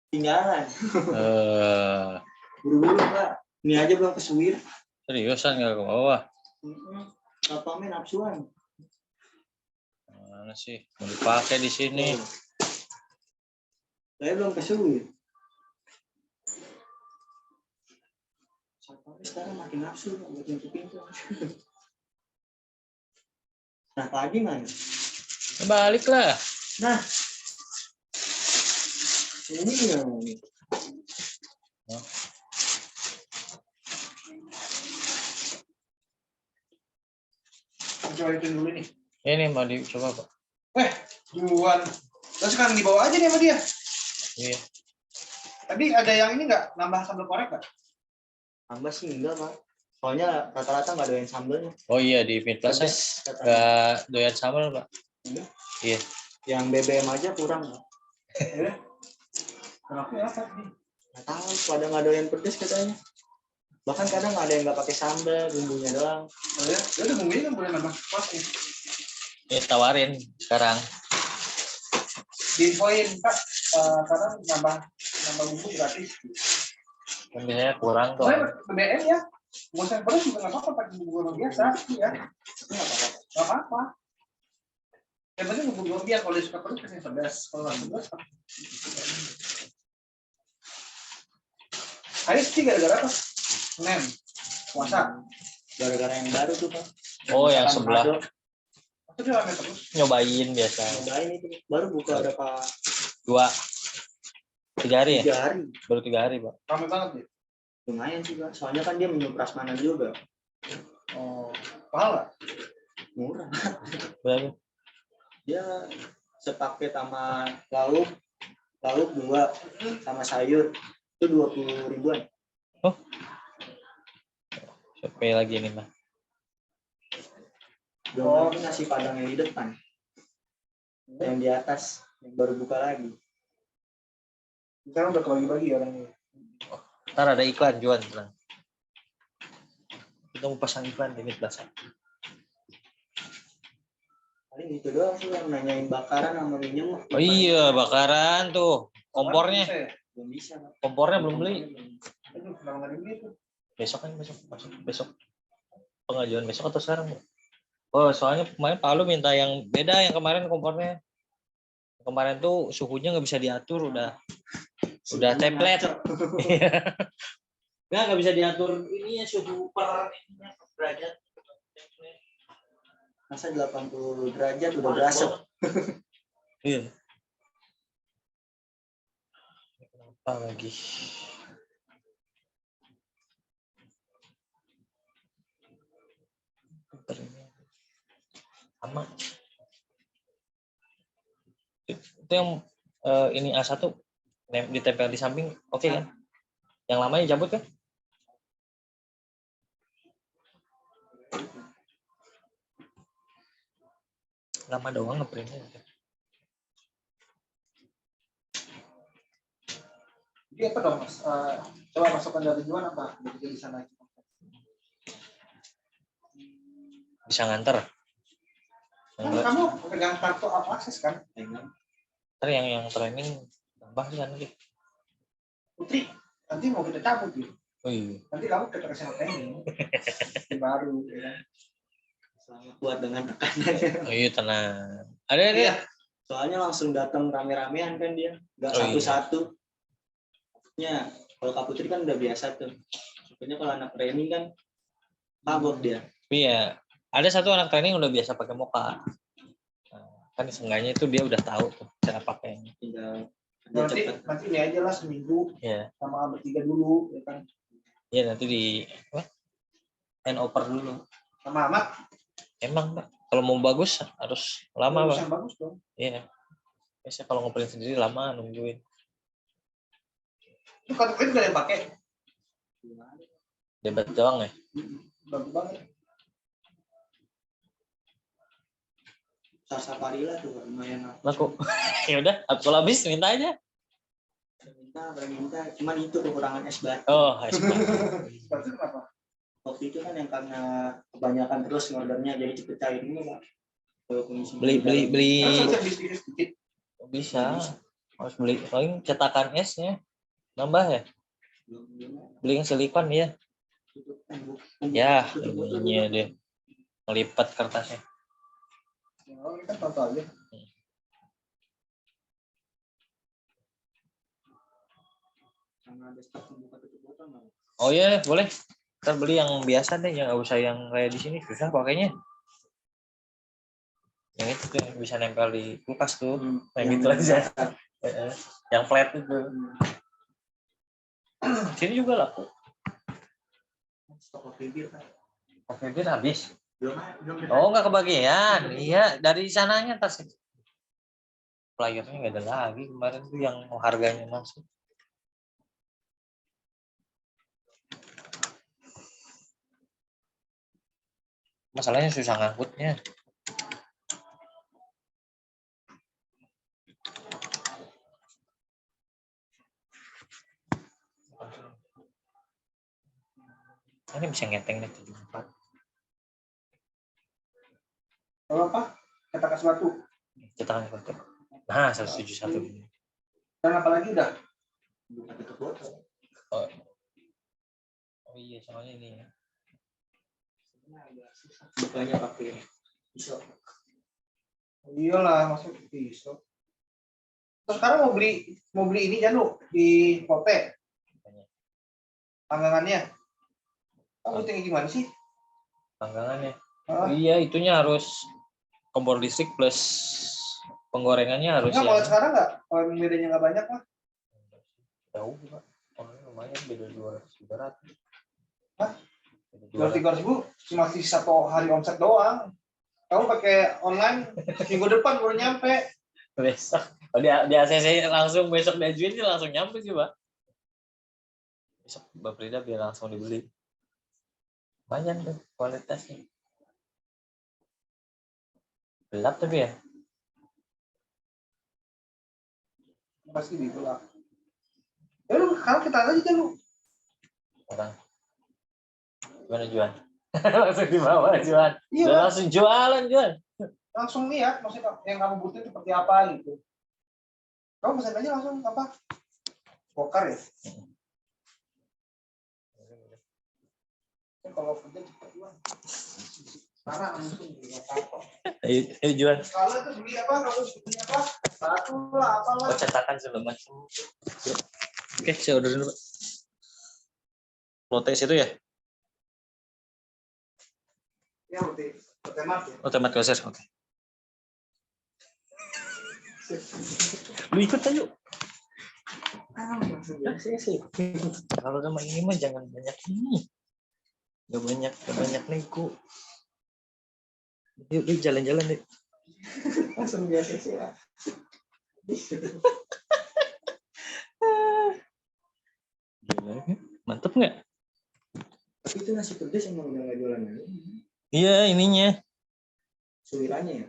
Tinggalan. Buru-buru Pak. Ini aja belum kesuwir. Seriusan nggak ke bawah? Apa nafsuan? Mana sih? Mau dipakai di sini. Saya belum kesuwir. Sekarang makin nafsu, makin pintu. Nah, pagi mana? Baliklah. Nah, ini yang coba itu dulu nih. Ini mau dicoba Pak. Duluan. Terus sekarang dibawa aja nih sama dia. Iya. Tadi ada yang ini nggak nambah sambal korek nggak? Nambah sih enggak Pak. Soalnya rata-rata nggak doyan sambalnya. Oh iya di Mid Plus nggak doyan sambal Pak. Iya. Yang BBM aja kurang Pak. Kenapa ya apa nih? Nggak tahu, kadang ada yang pedes katanya. Bahkan kadang ada yang nggak pakai sambal, bumbunya doang. Oh ya, ya udah bumbunya kan boleh nambah pas ya. Tawarin sekarang. Di poin Kak, kadang nambah bumbu gratis. Kan biasanya kurang tuh. Boleh BBM ya. Bumbu yang pedas juga nggak apa-apa pakai bumbu goreng biasa, ya. Nggak apa-apa. Yang penting bumbu goreng biasa, kalau dia suka pedas kasih pedas, kalau nggak pedas. Ayo sih gara-gara apa? Senin, puasa. Gara-gara yang baru tuh Pak. Oh, yang Makan sebelah. Mado. Itu dia rame terus. Nyobain biasa. Cobain itu baru buka berapa 3 hari ya? 3 hari. Baru 3 hari, Pak. Rame banget nih. Lumayan sih Pak. Soalnya kan dia menu prasmanan juga. Oh, mahal nggak? Murah. Berapa? Dia sepaket sama lauk 2 sama sayur itu 20 ribuan. Sampai lagi nih, Pak. Belum lagi nasi padang yang di depan. Yang di atas yang baru buka lagi. Sekarang udah kebagi-bagi orangnya. Ntar ada iklan jual, tenang. Kita mau pasang iklan di Plaza. Paling itu doang sih yang nanyain bakaran sama minyak. Oh iya, bakaran tuh. Kompornya. Belum bisa Pak. Kompornya belum beli. Aduh, kenapa nggak gitu? Besok kan besok. Pengajuan besok atau sekarang? Oh, soalnya kemarin Pak Lu minta yang beda yang kemarin kompornya. Kemarin tuh suhunya nggak bisa diatur, udah template. Nggak bisa diatur ini ya suhu per derajat. Masa 80 derajat udah berasa. Iya. Kenapa lagi? Sama. Itu yang ini A1 ditempel di samping, oke kan? Yang lamanya cabut kan? Lama doang ngeprintnya. Jadi apa dong Mas? Coba masukkan dari Juan apa? Jadi di sana. Bisa nganter. Kan kamu pegang kartu apa akses kan? Ntar yang training tambah sih kan nanti. Putri, nanti mau kita cabut gitu. Oh iya. Nanti kamu kita kasih training. Baru, ya kan? Selamat buat dengan tekanannya. Oh iya, tenang. Ada dia. Iya. Soalnya langsung datang rame-ramean kan dia, nggak satu-satu. Ya, kalau Kak Putri kan udah biasa tuh. Sebenarnya kalau anak training kan kagok dia. Iya. Ada satu anak training udah biasa pakai moka. Nah, kan seenggaknya itu dia udah tahu tuh cara pakainya. Tinggal Nanti cepet. ini aja lah seminggu Iya. sama bertiga dulu, ya kan? Iya, nanti di hand over dulu. Sama Ahmad. Emang, Pak, kalau mau bagus harus lama, Pak. Yang bagus dong. Iya. Biasanya kalau ngeprint sendiri lama nungguin. Itu kartu kredit nggak ada yang pakai. Debat doang ya. Bagus banget. Sarsaparilla tuh lumayan. Laku. Ya udah, kalau habis minta aja. Minta, cuman itu kekurangan es batu. Oh, es batu. Berarti kenapa? Waktu itu kan yang karena kebanyakan terus ngordernya jadi cepet cair ini Pak. Beli. Kan bisa sedikit. Bisa. Harus beli. Paling cetakan esnya nambah ya. Beli yang silikon ya. Ya, ininya dia ngelipat kertasnya. Oh, ini kan tahu aja. Oh iya, boleh. Ntar beli yang biasa deh, yang nggak usah yang kayak di sini, susah pakainya. Yang itu tuh yang bisa nempel di kulkas tuh, yang gitu aja. Yang flat itu. Sini juga laku. Stok bibir Pak. Oke, dia habis. Belum. Oh, nggak kebagian. Iya, dari sananya tas. Playernya nggak ada lagi kemarin tuh yang harganya masuk. Masalahnya susah ngangkutnya. Ini bisa ngeteng nih 74. Kalau apa? Kata batu. Cetakan foto. Nah, 171 ini. Dan apalagi udah? Oh, oh iya, soalnya ini ya. Bukannya pakai pisau. Iyalah, masuk pisau. Terus sekarang mau beli ini Janu di Pope. Panggangannya. Kamu tinggi gimana sih? Panggangannya. Hah? Iya, itunya harus kompor listrik plus penggorengannya harus Enggak, kalau sekarang nggak? Kalau bedanya nggak banyak mah. jauh Pak. Oh, lumayan beda 200. Hah? 200-300 cuma sisa 1 hari omset doang. Kamu pakai online minggu depan baru nyampe. Besok. Oh, di ACC langsung besok diajuin sih langsung nyampe sih Pak. Besok Mbak Frida biar langsung dibeli. Banyak tuh kualitasnya. Gelap tapi ya. Pasti dibelak. Ya lu sekarang kita aja Janu. Orang. Gimana Juan? Langsung dibawa Juan. Iya, Udah Pak. langsung jualan Juan. Langsung lihat maksudnya yang kamu butuhin seperti apa gitu. Kamu pesan aja langsung apa? Bokar ya? Kalau kerja cepat Juan. Sekarang langsung nggak apa-apa. Ayo Juan. Kalau itu beli apa? Kamu beli apa? Satu lah, apalah. Oh, cetakan segala macam. Oke, saya order dulu Pak. Lotes itu ya? Ya, udah. Temat ya. Oh, tomat koser. Oke. Lu ikut aja. Kalau sama ini mah jangan banyak ini. Gak banyak nego. Yuk, jalan-jalan deh. Langsung biasa sih ya. Gila, mantep nggak? Tapi itu nasi pedas emang udah nggak jualan lagi. Iya, ininya. Suirannya ya.